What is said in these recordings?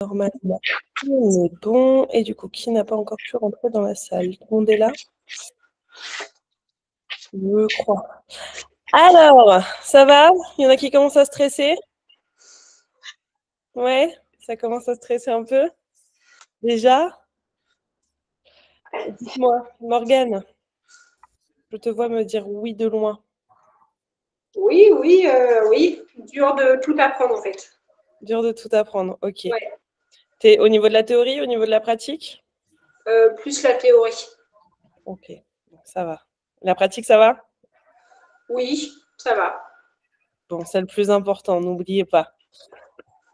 Normalement, tout est bon. Et du coup, qui n'a pas encore pu rentrer dans la salle? Tout le monde est là? Je crois. Alors, ça va? Il y en a qui commencent à stresser? Ouais, ça commence à stresser un peu? Déjà? Dites-moi, Morgane, je te vois me dire oui de loin. Oui, oui, oui. Dur de tout apprendre en fait. Dur de tout apprendre, ok. Ouais. T'es au niveau de la théorie, au niveau de la pratique? Plus la théorie. Ok, bon, ça va. La pratique, ça va? Oui, ça va. Bon, c'est le plus important, n'oubliez pas.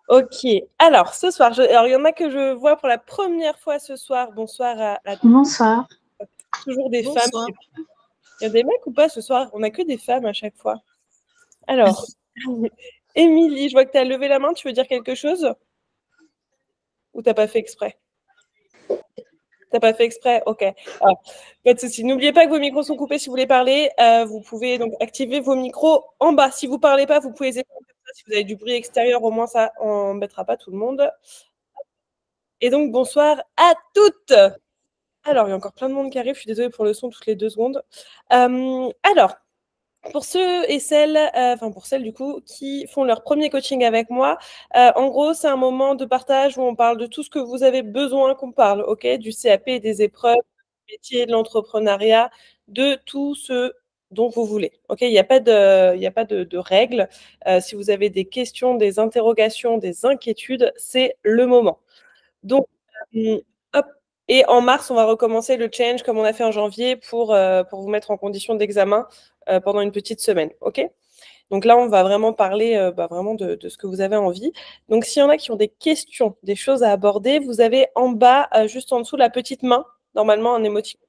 Ok, alors ce soir, alors il y en a que je vois pour la première fois ce soir. Bonsoir à Bonsoir. toujours des femmes. Bonsoir. Il y a des mecs ou pas ce soir? On n'a que des femmes à chaque fois. Alors, Émilie, je vois que tu as levé la main, tu veux dire quelque chose? Ou t'as pas fait exprès? T'as pas fait exprès? Ok. Alors, pas de souci. N'oubliez pas que vos micros sont coupés si vous voulez parler. Vous pouvez donc activer vos micros en bas. Si vous ne parlez pas, vous pouvez les éteindre comme ça. Si vous avez du bruit extérieur, au moins ça n'embêtera pas tout le monde. Et donc, bonsoir à toutes. Alors, il y a encore plein de monde qui arrive. Je suis désolée pour le son toutes les 2 secondes. Alors, pour ceux et celles, pour celles du coup, qui font leur premier coaching avec moi, en gros, c'est un moment de partage où on parle de tout ce que vous avez besoin qu'on parle, ok? Du CAP, des épreuves, du métier, de l'entrepreneuriat, de tout ce dont vous voulez, ok? Il n'y a pas de règles. Si vous avez des questions, des interrogations, des inquiétudes, c'est le moment. Donc, hop. Et en mars, on va recommencer le challenge comme on a fait en janvier pour vous mettre en condition d'examen pendant une petite semaine. OK? Donc là, on va vraiment parler vraiment de ce que vous avez envie. Donc, s'il y en a qui ont des questions, des choses à aborder, vous avez en bas, juste en dessous, la petite main, normalement un émoticône.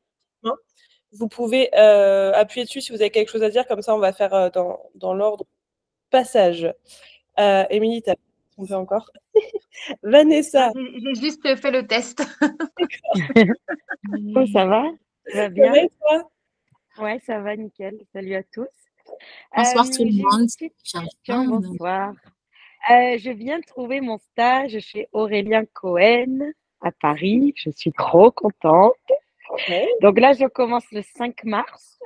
Vous pouvez appuyer dessus si vous avez quelque chose à dire. Comme ça, on va faire dans l'ordre passage. Émilie, tu as trompé encore. Vanessa. J'ai juste fait le test. Oh, ça va? Ça va Ça bien? va et toi? Ouais, ça va, nickel. Salut à tous. Bonsoir tout le J'ai une monde. petite J'arrive pas, question, mais- bonsoir. Je viens de trouver mon stage chez Aurélien Cohen à Paris. Je suis trop contente. Ouais. Donc là, je commence le 5 mars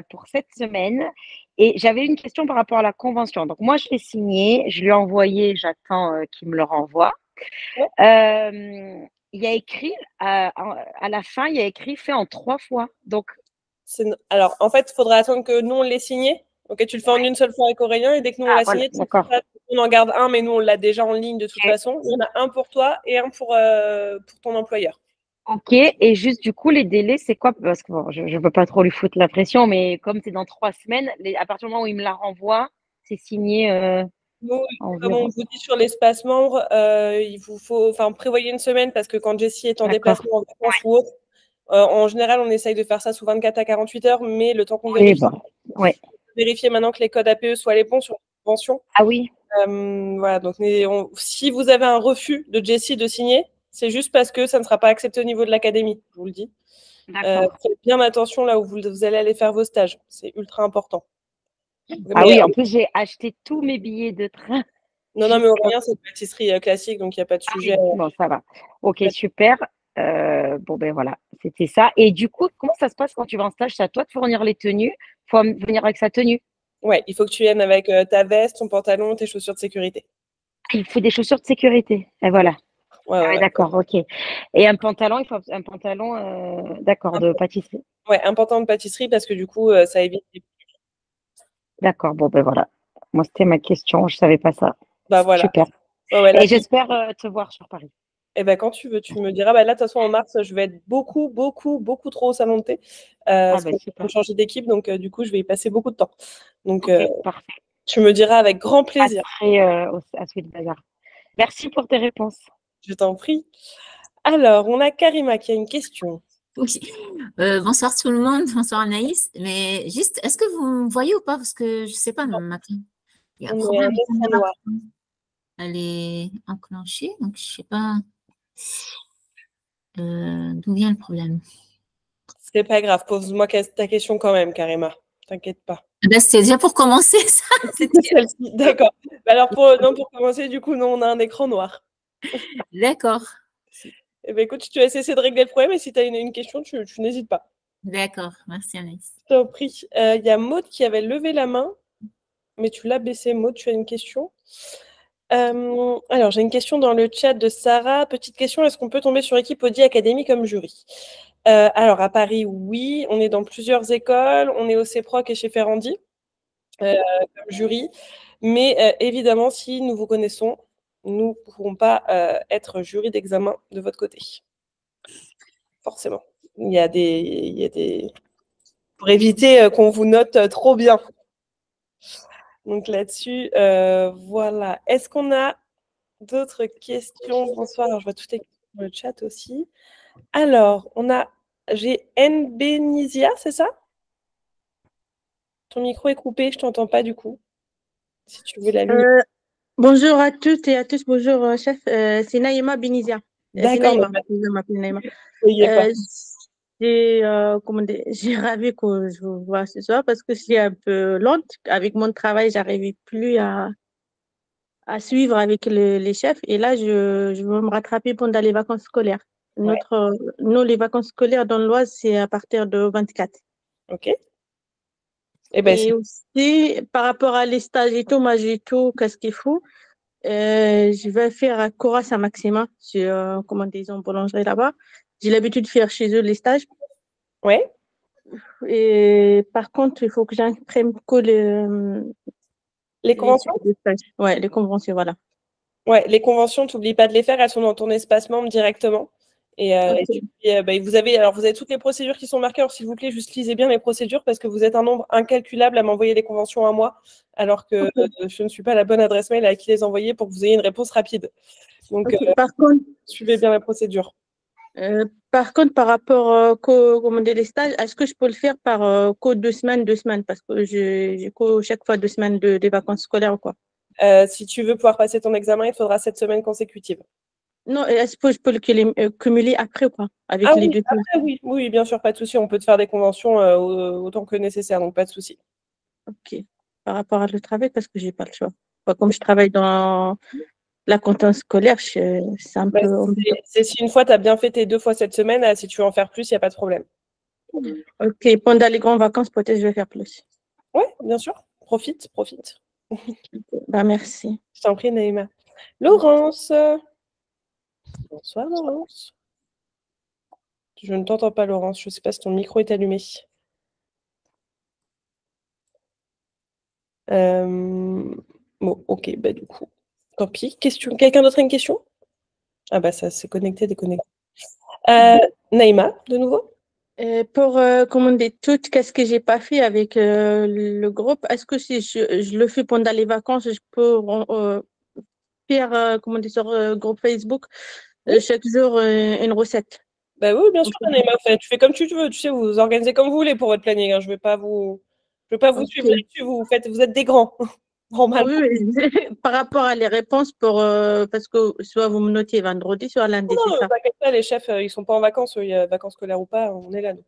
pour cette semaine. Et j'avais une question par rapport à la convention. Donc moi, je l'ai signée, je lui ai envoyé, j'attends qu'il me le renvoie. Ouais. Il y a écrit, à la fin, il y a écrit fait en 3 fois. Donc, Alors, en fait, il faudra attendre que nous, on l'ait signé. Ok, tu le fais en une seule fois avec Aurélien et dès que nous, on l'a voilà, signé, d'accord. on en garde un, mais nous, on l'a déjà en ligne de toute Ok. façon. Il y en a un pour toi et un pour ton employeur. Ok, et juste du coup, les délais, c'est quoi? Parce que bon, je ne veux pas trop lui foutre la pression, mais comme c'est dans 3 semaines, à partir du moment où il me la renvoie, c'est signé Nous, comme on environ. vous dit sur l'espace membre, il vous faut, prévoyez une semaine parce que quand Jessie est en D'accord. déplacement en vacances ou autre, en général, on essaye de faire ça sous 24 à 48 heures, mais le temps qu'on Oui, vérifie, bon. Ouais. vérifier maintenant que les codes APE soient les bons sur la convention. Ah oui, Voilà, donc si vous avez un refus de Jessie de signer, c'est juste parce que ça ne sera pas accepté au niveau de l'académie, je vous le dis. d'accord. Faites bien attention là où vous allez aller faire vos stages, c'est ultra important. Ah Mais, oui, en plus, j'ai acheté tous mes billets de train. non, mais Aurélien, c'est une pâtisserie classique, donc il n'y a pas de sujet. Bon, ça va. Ok, super. Bon, ben voilà, c'était ça. Et du coup, comment ça se passe quand tu vas en stage? C'est à toi de fournir les tenues. Il faut venir avec sa tenue. Ouais, il faut que tu viennes avec ta veste, ton pantalon, tes chaussures de sécurité. Il faut des chaussures de sécurité. Et voilà. Ah ouais, Ouais. d'accord, ok. Et un pantalon, il faut un pantalon, d'accord, de pâtisserie. Ouais, un pantalon de pâtisserie parce que du coup, ça évite. D'accord, bon, ben voilà. Moi, c'était ma question, je savais pas ça. Bah voilà. Super. Ouais, là, Et j'espère te voir sur Paris. eh ben, quand tu veux, tu me diras. Bah, là, de toute façon, en mars, je vais être beaucoup, beaucoup, beaucoup trop au salon de thé. Ah Parce ben qu'on super. va changer d'équipe, donc du coup, je vais y passer beaucoup de temps. Donc, Ok, parfait. tu me diras avec grand Je plaisir. passerai à Sweet Bazaar. Merci pour tes réponses. Je t'en prie. Alors, on a Karima qui a une question. Oui. Bonsoir tout le monde. Bonsoir Anaïs. Mais juste, est-ce que vous me voyez ou pas? Parce que je sais pas, matin, il y a un On est un problème. écran noir. Elle est enclenchée, donc je sais pas d'où vient le problème. C'est pas grave, pose-moi ta question quand même, Karima. T'inquiète pas. Ben, c'était déjà pour commencer ça. C'était Celle-ci, d'accord. Bah alors, pour commencer, du coup, nous, on a un écran noir. D'accord. Eh ben, écoute, tu vas essayer de régler le problème et si tu as une question, tu n'hésites pas. D'accord. Merci, Anaïs. Je t'en prie. Il y a Maud qui avait levé la main, mais tu l'as baissé. Maud, tu as une question? Alors, j'ai une question dans le chat de Sarah. Petite question, est-ce qu'on peut tomber sur Équipe Audi Academy comme jury? Alors, à Paris, oui. On est dans plusieurs écoles. On est au CEPROC et chez Ferrandi comme jury. Mais évidemment, si nous vous connaissons, nous ne pourrons pas être jury d'examen de votre côté. Forcément. Il y a des... Pour éviter qu'on vous note trop bien. Donc là-dessus, voilà. Est-ce qu'on a d'autres questions? Bonsoir. Alors, je vois toutes les questions dans le chat aussi. Alors, j'ai Nbenizia, c'est ça? Ton micro est coupé, je t'entends pas du coup. Si tu veux l'allumer. Bonjour à toutes et à tous. Bonjour, chef. C'est Naïma Benizia. C'est D'accord. Naïma. Je m'appelle Naïma. Soyez pas. J'ai ravi que je vous vois ce soir parce que je suis un peu lente. Avec mon travail, j'arrivais plus à suivre avec les chefs. Et là, je veux me rattraper pendant les vacances scolaires. Ouais. Nous, les vacances scolaires dans l'Oise, c'est à partir de 24. Ok. Eh ben, Et aussi, par rapport à les stages et tout, moi, j'ai tout, qu'est-ce qu'il faut. Je vais faire à Cora Saint-Maxima, sur, comment dire, en boulangerie là-bas. J'ai l'habitude de faire chez eux les stages. ouais. Et par contre, il faut que j'imprime que Les conventions? Ouais, les conventions, voilà. Ouais, les conventions, tu n'oublies pas de les faire, elles sont dans ton espace membre directement. Et, vous avez toutes les procédures qui sont marquées. Alors, s'il vous plaît, juste lisez bien les procédures parce que vous êtes un nombre incalculable à m'envoyer les conventions à moi, alors que je ne suis pas la bonne adresse mail à qui les envoyer pour que vous ayez une réponse rapide. Donc, par contre, suivez bien la procédure. Par rapport comment dire, les stages, est-ce que je peux le faire par code 2 semaines, parce que j'ai chaque fois 2 semaines de vacances scolaires ou quoi? Si tu veux pouvoir passer ton examen, il faudra 7 semaines consécutives. Non, est-ce que je peux le cumuler après ou pas avec les 2 semaines? Après, oui, bien sûr, pas de souci. On peut te faire des conventions autant que nécessaire, donc pas de souci. Ok. Par rapport à le travail, parce que j'ai pas le choix. Comme je travaille dans la compétence scolaire, c'est un peu. C'est si une fois tu as bien fait tes 2 fois cette semaine, si tu veux en faire plus, il n'y a pas de problème. Ok, pendant les grandes vacances, peut-être je vais faire plus. Oui, bien sûr. Profite. Merci. Je t'en prie, Naïma. Laurence. Bonsoir, Laurence. Je ne t'entends pas, Laurence. Je ne sais pas si ton micro est allumé. Bon, ok, du coup, tant pis. Question. Quelqu'un d'autre a une question? Ah ça s'est connecté, déconnecté. Naïma, de nouveau? Pour commander tout, qu'est-ce que j'ai pas fait avec le groupe? Est-ce que si je le fais pendant les vacances, je peux faire sur groupe Facebook chaque jour une recette? Oui, bien sûr, Naïma. Tu fais comme tu veux. Tu sais, vous vous organisez comme vous voulez pour votre planning. Hein. Je ne vais pas vous suivre là-dessus. Vous êtes des grands. Normalement. Oui, par rapport à les réponses, parce que soit vous me notez vendredi, soit lundi, c'est ça. T'inquiète pas, les chefs, ils ne sont pas en vacances. Il y a vacances scolaires ou pas, on est là. Nous.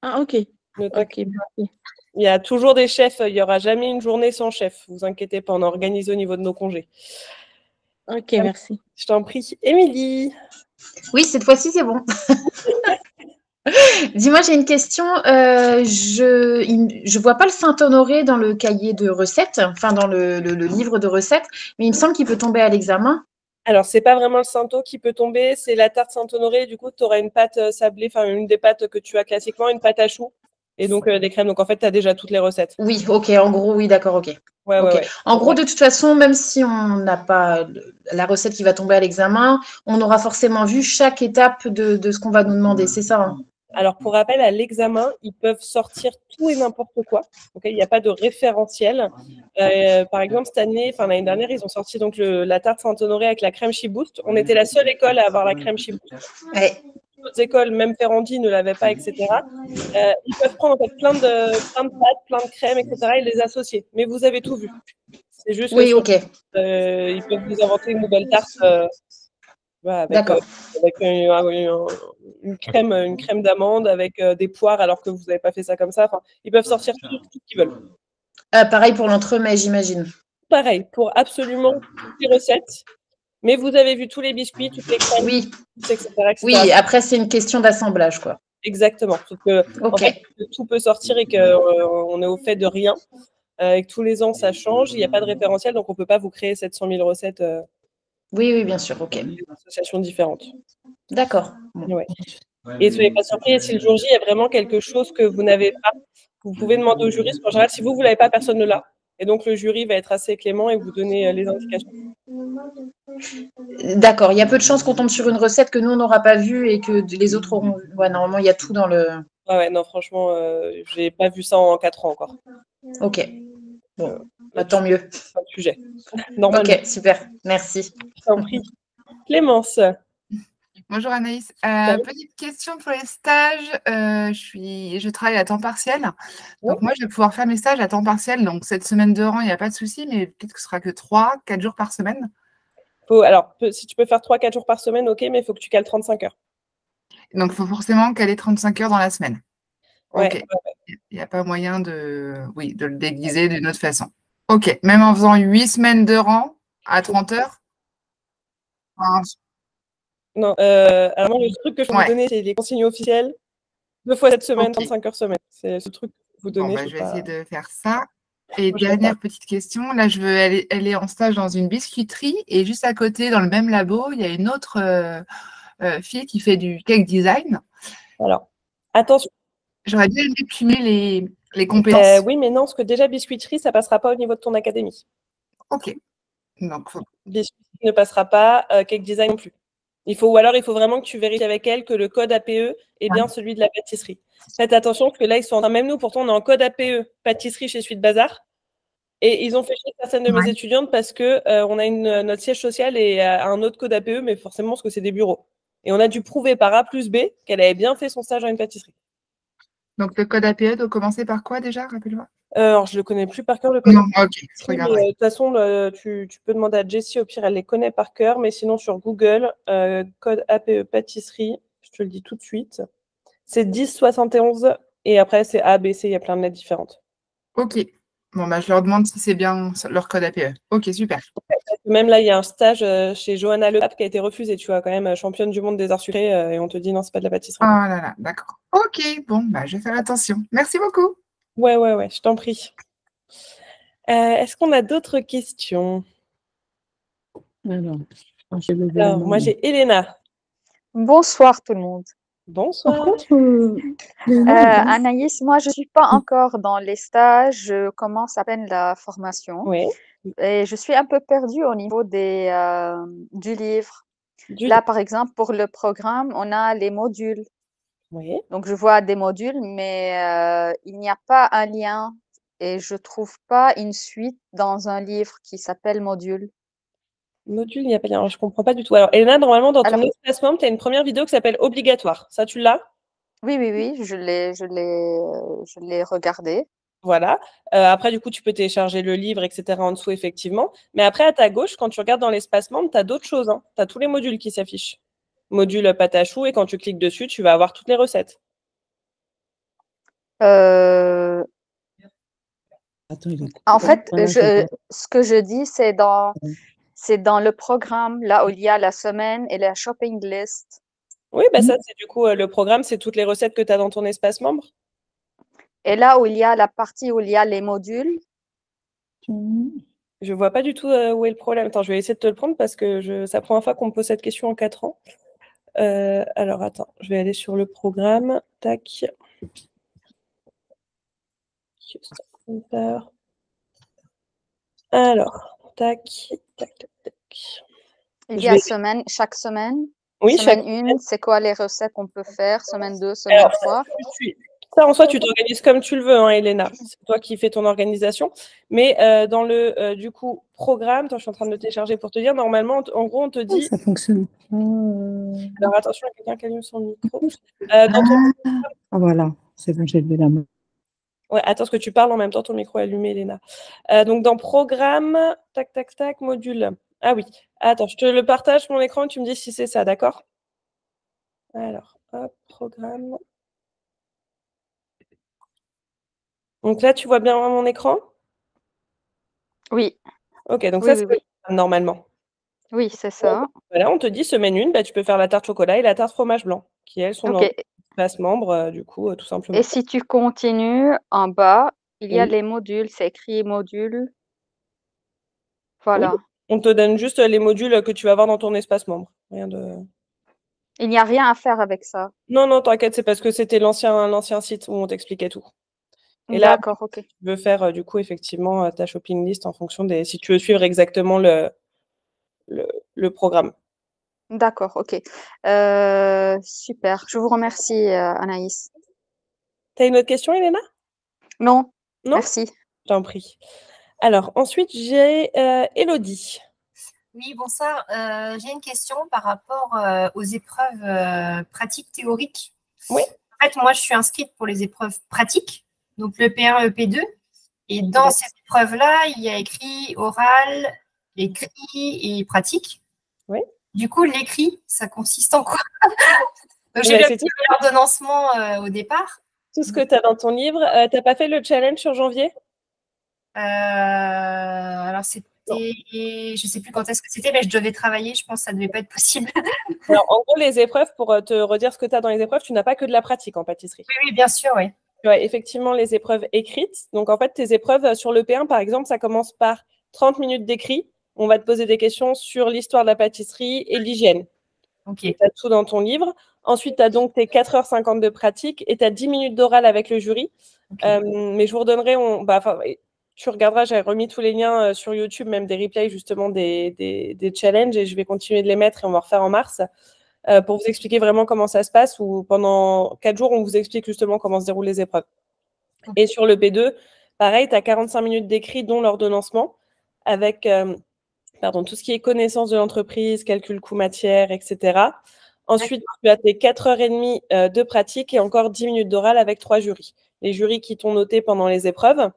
Ah, ok. Ok, merci. Il y a toujours des chefs. Il n'y aura jamais une journée sans chef. Vous inquiétez pas, on organise au niveau de nos congés. Ok, merci. Je t'en prie. Émilie. Oui, cette fois-ci, c'est bon. Dis-moi, j'ai une question. Je vois pas le Saint-Honoré dans le cahier de recettes, enfin dans le livre de recettes, mais il me semble qu'il peut tomber à l'examen. Alors, c'est pas vraiment le Saint-O qui peut tomber, c'est la tarte Saint-Honoré. Du coup, tu auras une pâte sablée, enfin une des pâtes que tu as classiquement, une pâte à choux et donc des crèmes. Donc, en fait, tu as déjà toutes les recettes. Oui, ok, en gros, oui, d'accord, ok. Ouais. En gros, de toute façon, même si on n'a pas la recette qui va tomber à l'examen, on aura forcément vu chaque étape de ce qu'on va nous demander, c'est ça, hein? Alors, pour rappel, à l'examen, ils peuvent sortir tout et n'importe quoi. Okay, il n'y a pas de référentiel. Par exemple, l'année dernière, ils ont sorti donc la tarte Saint-Honoré avec la crème Chiboost. On était la seule école à avoir la crème Chiboost. Ouais. D'autres écoles, même Ferrandi, ne l'avaient pas, etc. Ils peuvent prendre en fait, plein de pâtes, plein de crèmes, etc. et les associer. Mais vous avez tout vu. C'est juste oui, ok. Ils peuvent vous inventer une nouvelle tarte. Avec une crème d'amande, avec des poires, alors que vous n'avez pas fait ça comme ça. Enfin, ils peuvent sortir tout ce qu'ils veulent. Pareil pour l'entremets, j'imagine. Pareil, pour absolument toutes les recettes. Mais vous avez vu tous les biscuits, toutes les crèmes, Oui, etc., etc. oui. Après, c'est une question d'assemblage, quoi. Exactement. Sauf que, en Ok. fait, tout peut sortir et qu'on est au fait de rien. Et que tous les ans, ça change. Il n'y a pas de référentiel, donc on ne peut pas vous créer 700 000 recettes Oui, oui, bien sûr. Ok. d'associations différentes. D'accord. Bon. Ouais. Et soyez pas surpris, si le jour J, il y a vraiment quelque chose que vous n'avez pas, vous pouvez demander au juriste. En général, si vous ne l'avez pas, personne ne l'a. Et donc, le jury va être assez clément et vous donner les indications. D'accord. Il y a peu de chances qu'on tombe sur une recette que nous, on n'aura pas vue et que les autres auront vu. Ouais, normalement, il y a tout dans le… Ouais, non, franchement, je n'ai pas vu ça en 4 ans encore. Ok. Bon, tant mieux. Pas de sujet. Normalement. Ok, super. Merci. Je t'en prie. Clémence. Bonjour Anaïs. Petite question pour les stages. Je travaille à temps partiel. Donc moi, je vais pouvoir faire mes stages à temps partiel. Donc cette semaine de rang, il n'y a pas de souci, mais peut-être que ce sera que 3-4 jours par semaine. Alors, si tu peux faire 3-4 jours par semaine, ok, mais il faut que tu cales 35 heures. Donc il faut forcément caler 35 heures dans la semaine. Ouais, Ok. ouais. Il n'y a pas moyen de le déguiser d'une autre façon. Ok. Même en faisant 8 semaines de rang à 30 heures. Non, alors moi, le truc que je peux vous donner, c'est les consignes officielles. 2 fois cette semaine, 35 heures semaine. C'est ce truc que je peux vous donner. Je vais essayer de faire ça. Et dernière petite question, là, je veux aller en stage dans une biscuiterie et juste à côté, dans le même labo, il y a une autre fille qui fait du cake design. Alors, attention. J'aurais bien aimé cumuler les compétences. Oui, mais non, parce que déjà, biscuiterie, ça ne passera pas au niveau de ton académie. Ok. Donc, biscuiterie ne passera pas, cake design non plus. Ou alors, il faut vraiment que tu vérifies avec elle que le code APE est bien celui de la pâtisserie. Faites attention, parce que là, ils sont en train, même nous, pourtant, on est en code APE pâtisserie chez Suite Bazar. Et ils ont fait chier certaines de mes étudiantes parce que on a notre siège social et un autre code APE, mais forcément parce que c'est des bureaux. Et on a dû prouver par A plus B qu'elle avait bien fait son stage dans une pâtisserie. Donc, le code APE doit commencer par quoi déjà? Rappelle-moi. Alors, je ne le connais plus par cœur, le code. Non, ok, je regarderai. De toute façon, tu peux demander à Jessie, au pire, elle les connaît par cœur. Mais sinon, sur Google, code APE pâtisserie, je te le dis tout de suite, c'est 1071 et après, c'est A, B, C, il y a plein de lettres différentes. Ok. Bon, je leur demande si c'est bien leur code APE. Ok, super. Même là, il y a un stage chez Johanna Le Pape qui a été refusé, tu vois, quand même championne du monde des arts sucrés, et on te dit non, c'est pas de la pâtisserie. Ah là là, d'accord. Ok, bon, je vais faire attention. Merci beaucoup. Ouais, je t'en prie. Est-ce qu'on a d'autres questions? Alors, moi, j'ai Elena. Bonsoir tout le monde. Bonsoir. Anaïs, moi, je ne suis pas encore dans les stages, je commence à peine la formation. Oui. Et je suis un peu perdue au niveau du livre. Là, par exemple, pour le programme, on a les modules. Oui. Donc, je vois des modules, mais il n'y a pas un lien et je ne trouve pas une suite dans un livre qui s'appelle module. Module, il n'y a pas de lien. Alors, je ne comprends pas du tout. Alors, Elena, normalement, dans ton espace membre, tu as une première vidéo qui s'appelle Obligatoire. Ça, tu l'as? Oui, je l'ai regardé. Voilà. Après, du coup, tu peux télécharger le livre, etc. en dessous, effectivement. Mais après, à ta gauche, quand tu regardes dans l'espace membre, tu as d'autres choses. Hein. Tu as tous les modules qui s'affichent. Module pâte à choux, et quand tu cliques dessus, tu vas avoir toutes les recettes. En fait, ce que je dis, c'est dans le programme, là où il y a la semaine et la shopping list. Oui, ça, c'est du coup, le programme, c'est toutes les recettes que tu as dans ton espace membre. Et là où il y a la partie où il y a les modules. Je ne vois pas du tout où est le problème. Attends, je vais essayer de te le prendre parce que c'est la première fois qu'on me pose cette question en 4 ans. Alors, attends, je vais aller sur le programme. Tac. Alors, tac. Il y a chaque semaine. Oui, semaine 1, c'est quoi les recettes qu'on peut faire? Semaine 2, semaine 3. Ça, en soi, tu t'organises comme tu le veux, hein, Elena. C'est toi qui fais ton organisation. Mais dans le, du coup, programme, je suis en train de le télécharger pour te dire, normalement, en gros, on te dit… Ça fonctionne. Alors, attention, il y a quelqu'un qui allume son micro. Voilà, c'est bon, j'ai levé la main. Ouais, attends, parce que tu parles en même temps, ton micro est allumé, Elena. Donc, dans programme, tac, module. Ah oui. Attends, je te le partage, mon écran, et tu me dis si c'est ça, d'accord? Alors, hop, programme. Donc là, tu vois bien mon écran? Oui. Ok, donc ça, c'est normalement. Oui, c'est ça. Voilà, on te dit semaine 1, bah, tu peux faire la tarte chocolat et la tarte fromage blanc, qui elles sont dans Ok. l'espace membre, du coup, tout simplement. Et si tu continues en bas, il y a Oui. les modules, c'est écrit modules. Oui, Voilà. on te donne juste les modules que tu vas avoir dans ton espace membre. Rien de... Il n'y a rien à faire avec ça. Non, non, t'inquiète, c'est parce que c'était l'ancien site où on t'expliquait tout. Et là, D'accord, ok. tu veux faire du coup effectivement ta shopping list en fonction des si tu veux suivre exactement le programme. D'accord, ok. Super. Je vous remercie, Anaïs. T'as une autre question, Elena? Non, Non? merci. Je t'en prie. Alors, ensuite, j'ai Élodie. Oui, bonsoir. J'ai une question par rapport aux épreuves pratiques théoriques. Oui. En fait, moi, je suis inscrite pour les épreuves pratiques, donc le P1 et le P2. Et dans ces épreuves-là, il y a écrit oral, écrit et pratique. Oui. Du coup, l'écrit, ça consiste en quoi? Donc, j'ai bien fait l'ordonnancement au départ. Tout ce que tu as dans ton livre. Tu n'as pas fait le challenge sur janvier? Alors, c'était, je ne sais plus quand est-ce que c'était, mais je devais travailler. Je pense que ça ne devait pas être possible. Alors, en gros, les épreuves, pour te redire ce que tu as dans les épreuves, tu n'as pas que de la pratique en pâtisserie. Oui, bien sûr, oui. Tu as effectivement les épreuves écrites. Donc, en fait, tes épreuves sur le P1, par exemple, ça commence par 30 minutes d'écrit. On va te poser des questions sur l'histoire de la pâtisserie et l'hygiène. Ok. Tu as tout dans ton livre. Ensuite, tu as donc tes 4h50 de pratique et tu as 10 minutes d'oral avec le jury. Okay. Mais je vous redonnerai, tu regarderas, j'ai remis tous les liens sur YouTube, même des replays justement des challenges, et je vais continuer de les mettre et on va refaire en mars pour vous expliquer vraiment comment ça se passe, où pendant 4 jours, on vous explique justement comment se déroulent les épreuves. Okay. Et sur le P2, pareil, tu as 45 minutes d'écrit, dont l'ordonnancement, avec tout ce qui est connaissance de l'entreprise, calcul coût matière, etc. Ensuite, tu as tes 4h30 de pratique et encore 10 minutes d'oral avec 3 jurys. Les jurys qui t'ont noté pendant les épreuves,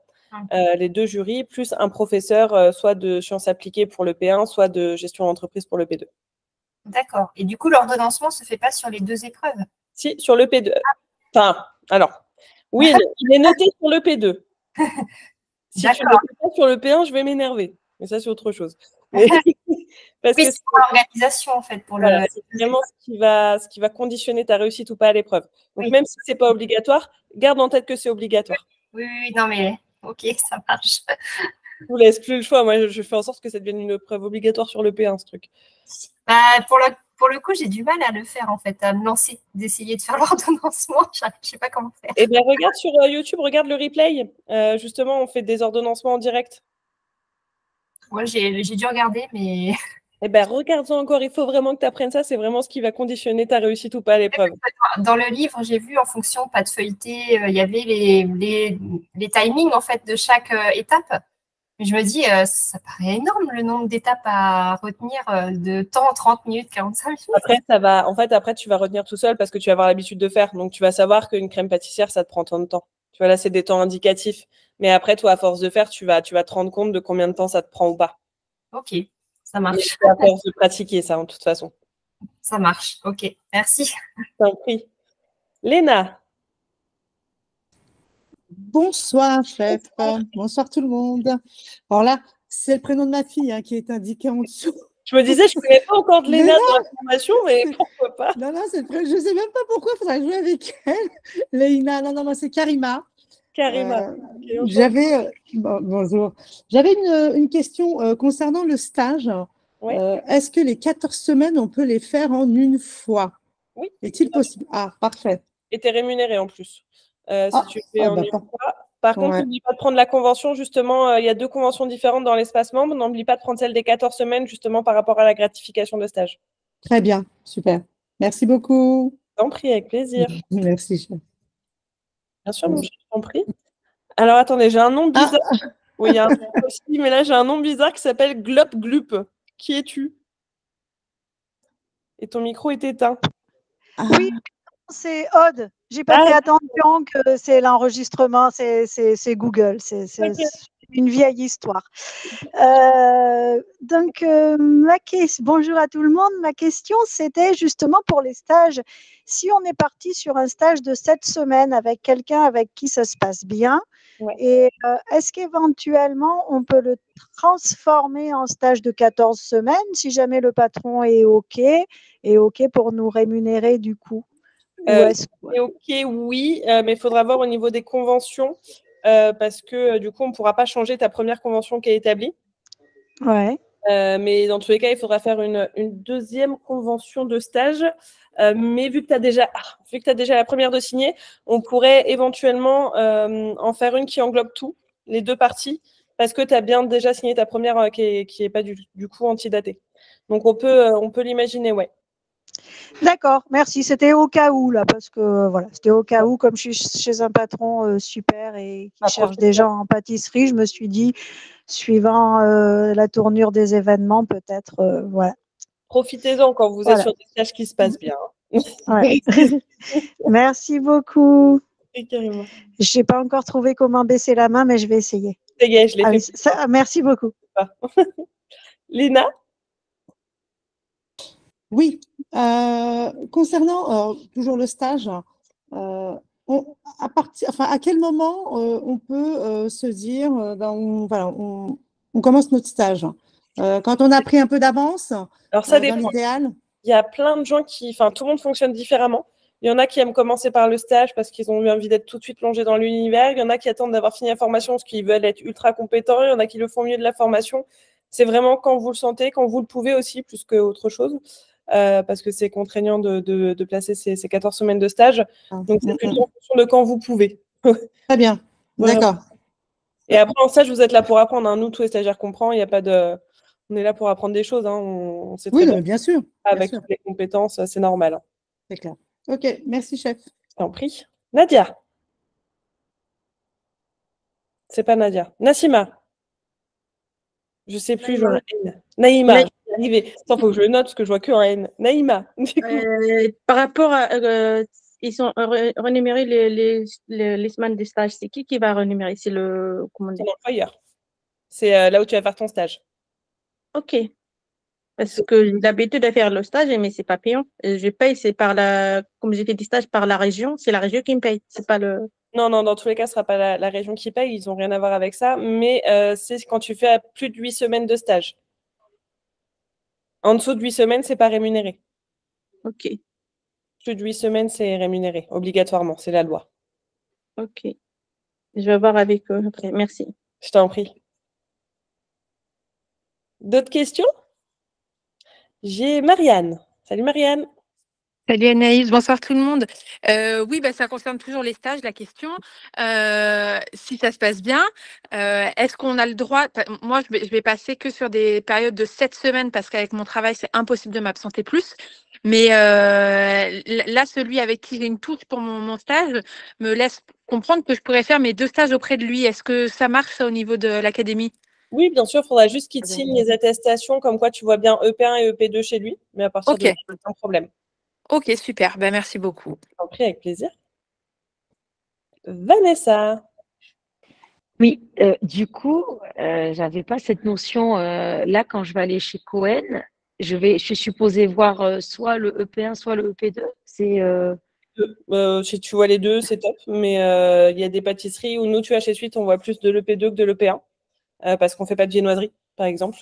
les 2 jurys, plus un professeur, soit de sciences appliquées pour le P1, soit de gestion d'entreprise pour le P2. D'accord. Et du coup, l'ordonnancement ne se fait pas sur les 2 épreuves? Si, sur le P2. Enfin, alors, oui, il est noté sur le P2. Si tu ne le fais pas sur le P1, je vais m'énerver. Mais ça, c'est autre chose. Parce que c'est l'organisation, en fait. Voilà, c'est vraiment ce qui va conditionner ta réussite ou pas à l'épreuve. Donc, même si ce n'est pas obligatoire, garde en tête que c'est obligatoire. Oui, non, mais ok, ça marche. Je vous laisse plus le choix. Moi, je fais en sorte que ça devienne une épreuve obligatoire sur le P1, ce truc. Pour le coup, j'ai du mal à le faire, en fait, à me lancer, d'essayer de faire l'ordonnancement. Je ne sais pas comment faire. Eh bien, regarde sur YouTube, regarde le replay. Justement, on fait des ordonnancements en direct. Moi, j'ai dû regarder, mais... Eh bien, regarde-en encore. Il faut vraiment que tu apprennes ça. C'est vraiment ce qui va conditionner ta réussite ou pas à l'épreuve. Dans le livre, j'ai vu en fonction, pas de feuilleté, il y avait les timings, en fait, de chaque étape. Mais je me dis, ça paraît énorme le nombre d'étapes à retenir de temps, 30 minutes, 45 minutes. Après, tu vas retenir tout seul parce que tu vas avoir l'habitude de faire. Donc, tu vas savoir qu'une crème pâtissière, ça te prend tant de temps. Tu vois, là, c'est des temps indicatifs. Mais après, toi, à force de faire, tu vas te rendre compte de combien de temps ça te prend ou pas. Ok, ça marche. C'est à force de pratiquer ça, en toute façon. Ça marche, ok. Merci. Je t'en prie. Léna. Bonsoir, chef. Bonsoir tout le monde. Alors là, c'est le prénom de ma fille qui est indiqué en dessous. Je me disais, je ne connais pas encore de Léna dans la formation, mais pourquoi pas? Non, je ne sais même pas pourquoi, il faudrait jouer avec elle. Léna, non, moi c'est Karima. Karima. Bonjour. J'avais une question concernant le stage. Oui. Est-ce que les 14 semaines, on peut les faire en une fois? Oui. Est-il possible? Ah, parfait. Et tu es rémunéré en plus. Si tu fais en une fois. Par contre, n'oublie pas de prendre la convention, justement. Il y a 2 conventions différentes dans l'espace membre. N'oublie pas de prendre celle des 14 semaines, justement, par rapport à la gratification de stage. Très bien, super. Merci beaucoup. Je t'en prie, avec plaisir. Merci, chef. Bien sûr, je t'en prie. Alors, attendez, j'ai un nom bizarre. Oui, il y a un nom aussi, mais là, j'ai un nom bizarre qui s'appelle Glop Glup. Qui es-tu? Et ton micro est éteint. Oui, c'est Aude. J'ai pas fait attention que c'est l'enregistrement, c'est Google. une vieille histoire. Bonjour à tout le monde. Ma question, c'était justement pour les stages. Si on est parti sur un stage de 7 semaines avec quelqu'un avec qui ça se passe bien, et est-ce qu'éventuellement on peut le transformer en stage de 14 semaines si jamais le patron est OK pour nous rémunérer du coup? OK, oui, mais il faudra voir au niveau des conventions parce que du coup, on ne pourra pas changer ta première convention qui est établie. Ouais. Mais dans tous les cas, il faudra faire une deuxième convention de stage. Mais vu que tu as déjà la première de signer, on pourrait éventuellement en faire une qui englobe tout, les deux parties, parce que tu as bien déjà signé ta première qui est pas du coup antidatée. Donc on peut l'imaginer, ouais. D'accord, merci. C'était au cas où, là, parce que voilà, c'était au cas où, comme je suis chez un patron super et qui cherche des gens en pâtisserie, je me suis dit, suivant la tournure des événements, peut-être, voilà. Profitez-en quand vous êtes sur des stages qui se passent bien. Ouais. Merci beaucoup. Carrément. Je n'ai pas encore trouvé comment baisser la main, mais je vais essayer. Je l'ai fait. Merci beaucoup. Léna? Oui, concernant toujours le stage, à quel moment on peut se dire, on commence notre stage quand on a pris un peu d'avance, Alors ça dans dépend. l'idéal. Il y a plein de gens tout le monde fonctionne différemment. Il y en a qui aiment commencer par le stage parce qu'ils ont eu envie d'être tout de suite plongés dans l'univers. Il y en a qui attendent d'avoir fini la formation parce qu'ils veulent être ultra compétents. Il y en a qui le font mieux de la formation. C'est vraiment quand vous le sentez, quand vous le pouvez aussi, plus qu'autre chose. Parce que c'est contraignant de placer ces 14 semaines de stage. Donc, c'est plutôt en fonction de quand vous pouvez. Très bien, d'accord. Et après, en stage, vous êtes là pour apprendre. Nous, tous les stagiaires comprennent. Il n'y a pas de... On est là pour apprendre des choses. On sait très bien. Bien sûr. Avec toutes les compétences, c'est normal. C'est clair. Ok, merci, chef. Je t'en prie. Nadia. C'est pas Nadia. Nassima. Je sais plus, je vois un N. Naïma. Arrivé. Il faut que je le note parce que je vois que un N. Naïma. Par rapport à. Ils sont rémunérés les semaines de stage. C'est qui va rémunérer? C'est le. Comment dire? L'employeur. C'est là où tu vas faire ton stage. Ok. Parce que j'ai l'habitude de faire le stage, mais c'est pas payant. Je paye, c'est comme j'ai fait des stages par la région, c'est la région qui me paye. C'est pas le. Non, dans tous les cas, ce ne sera pas la région qui paye. Ils n'ont rien à voir avec ça. Mais c'est quand tu fais plus de 8 semaines de stage. En dessous de 8 semaines, ce n'est pas rémunéré. Ok. Plus de 8 semaines, c'est rémunéré, obligatoirement. C'est la loi. Ok. Je vais voir avec eux après. Merci. Je t'en prie. D'autres questions? J'ai Marianne. Salut Marianne. Salut Anaïs, bonsoir tout le monde. Oui, ça concerne toujours les stages, la question. Si ça se passe bien, est-ce qu'on a le droit, moi je vais passer que sur des périodes de 7 semaines parce qu'avec mon travail, c'est impossible de m'absenter plus. Mais là, celui avec qui j'ai une touche pour mon stage me laisse comprendre que je pourrais faire mes 2 stages auprès de lui. Est-ce que ça marche ça, au niveau de l'académie? Oui, bien sûr, il faudra juste qu'il te signe les attestations comme quoi tu vois bien EP1 et EP2 chez lui. Mais à partir de là, sans problème. Ok, super. Merci beaucoup. Je t'en prie, avec plaisir. Vanessa. Oui, du coup, j'avais pas cette notion. Là, quand je vais aller chez Cohen, je suis supposée voir soit le EP1, soit le EP2. Si tu vois les deux, c'est top. Mais il y a des pâtisseries où nous, tu as chez Suite, on voit plus de l'EP2 que de l'EP1 parce qu'on ne fait pas de viennoiserie, par exemple.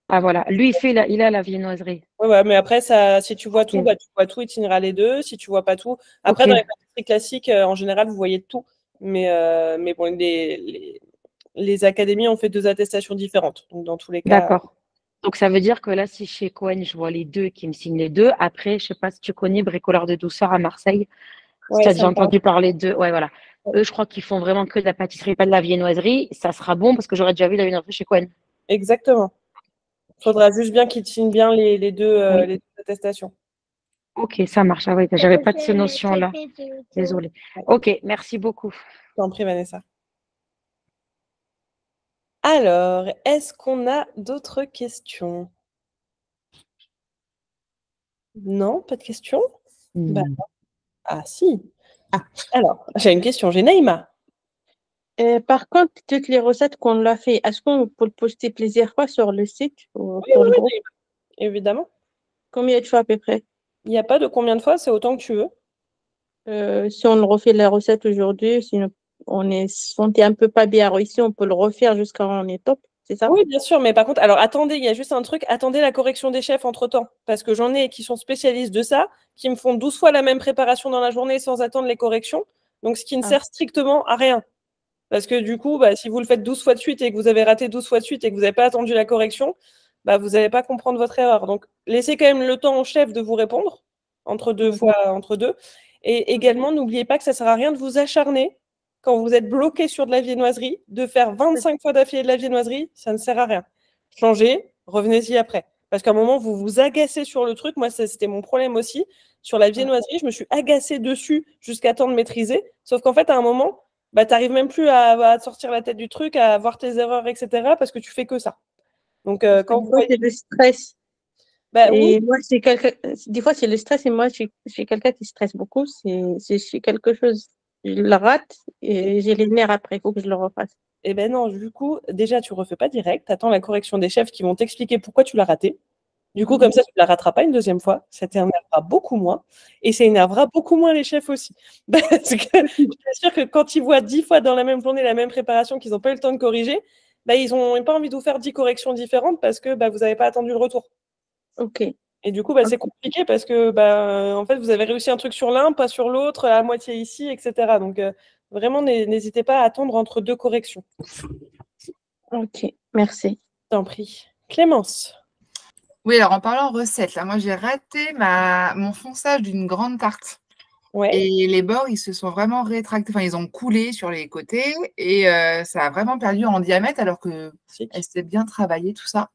Ah voilà, lui, il a la viennoiserie. Ouais, mais après, si tu vois tout, tu vois tout, il signera les deux. Si tu vois pas tout. Après, dans les pâtisseries classiques, en général, vous voyez tout. Mais bon, les académies ont fait 2 attestations différentes. Donc, dans tous les cas. D'accord. Donc, ça veut dire que là, si chez Cohen, je vois les deux qui me signent les deux. Après, je ne sais pas si tu connais Bricoleur de douceur à Marseille. Si tu as déjà entendu parler d'eux. Ouais, voilà. Eux, je crois qu'ils font vraiment que de la pâtisserie, pas de la viennoiserie. Ça sera bon parce que j'aurais déjà vu la viennoiserie chez Cohen. Exactement. Il faudra juste bien qu'ils signent bien les deux attestations. Ok, ça marche. Ah oui, je n'avais pas de ces notions-là. Désolée. Ok, merci beaucoup. Je t'en prie, Vanessa. Alors, est-ce qu'on a d'autres questions? Non, pas de questions? Ah si. Alors, j'ai une question. J'ai Naïma. Par contre, toutes les recettes qu'on l'a fait, est-ce qu'on peut le poster plusieurs fois sur le site ou Oui, sur le oui, groupe? oui, évidemment. Combien de fois à peu près? Il n'y a pas de combien de fois, c'est autant que tu veux. Si on refait la recette aujourd'hui, si on est sentait un peu pas bien réussi, on peut le refaire jusqu'à on est top, c'est ça? Oui, bien sûr, mais par contre, alors attendez, il y a juste un truc, attendez la correction des chefs entre-temps, parce que j'en ai qui sont spécialistes de ça, qui me font 12 fois la même préparation dans la journée sans attendre les corrections, donc ce qui ne sert strictement à rien. Parce que du coup, si vous le faites 12 fois de suite et que vous avez raté 12 fois de suite et que vous n'avez pas attendu la correction, vous n'allez pas comprendre votre erreur. Donc, laissez quand même le temps au chef de vous répondre entre deux. Et également, n'oubliez pas que ça ne sert à rien de vous acharner quand vous êtes bloqué sur de la viennoiserie, de faire 25 fois d'affilée de la viennoiserie, ça ne sert à rien. Changez, revenez-y après. Parce qu'à un moment, vous vous agacez sur le truc. Moi, c'était mon problème aussi. Sur la viennoiserie, je me suis agacée dessus jusqu'à temps de maîtriser. Sauf qu'en fait, à un moment, tu n'arrives même plus à sortir la tête du truc, à voir tes erreurs, etc. parce que tu fais que ça. Donc, quand vous voyez... c'est le stress. Oui. Moi, des fois, c'est le stress et moi, je suis quelqu'un qui stresse beaucoup. C'est quelque chose, je le rate et j'ai les nerfs après, il faut que je le refasse. Eh ben non, du coup, déjà, tu ne refais pas direct. Tu attends la correction des chefs qui vont t'expliquer pourquoi tu l'as raté. Du coup, comme ça, tu ne la rateras pas une deuxième fois. Ça t'énervera beaucoup moins. Et ça énervera beaucoup moins les chefs aussi. Parce que je suis sûre que quand ils voient 10 fois dans la même journée la même préparation qu'ils n'ont pas eu le temps de corriger, ils n'ont pas envie de vous faire 10 corrections différentes parce que vous n'avez pas attendu le retour. Ok. Et du coup, c'est compliqué parce que en fait, vous avez réussi un truc sur l'un, pas sur l'autre, à moitié ici, etc. Donc, vraiment, n'hésitez pas à attendre entre deux corrections. Ok, merci. T'en prie. Clémence. Oui, alors en parlant recette, là, moi j'ai raté mon fonçage d'une grande tarte. Ouais. Et les bords, ils se sont vraiment rétractés, enfin ils ont coulé sur les côtés et ça a vraiment perdu en diamètre alors qu'elle s'était bien travaillée, tout ça.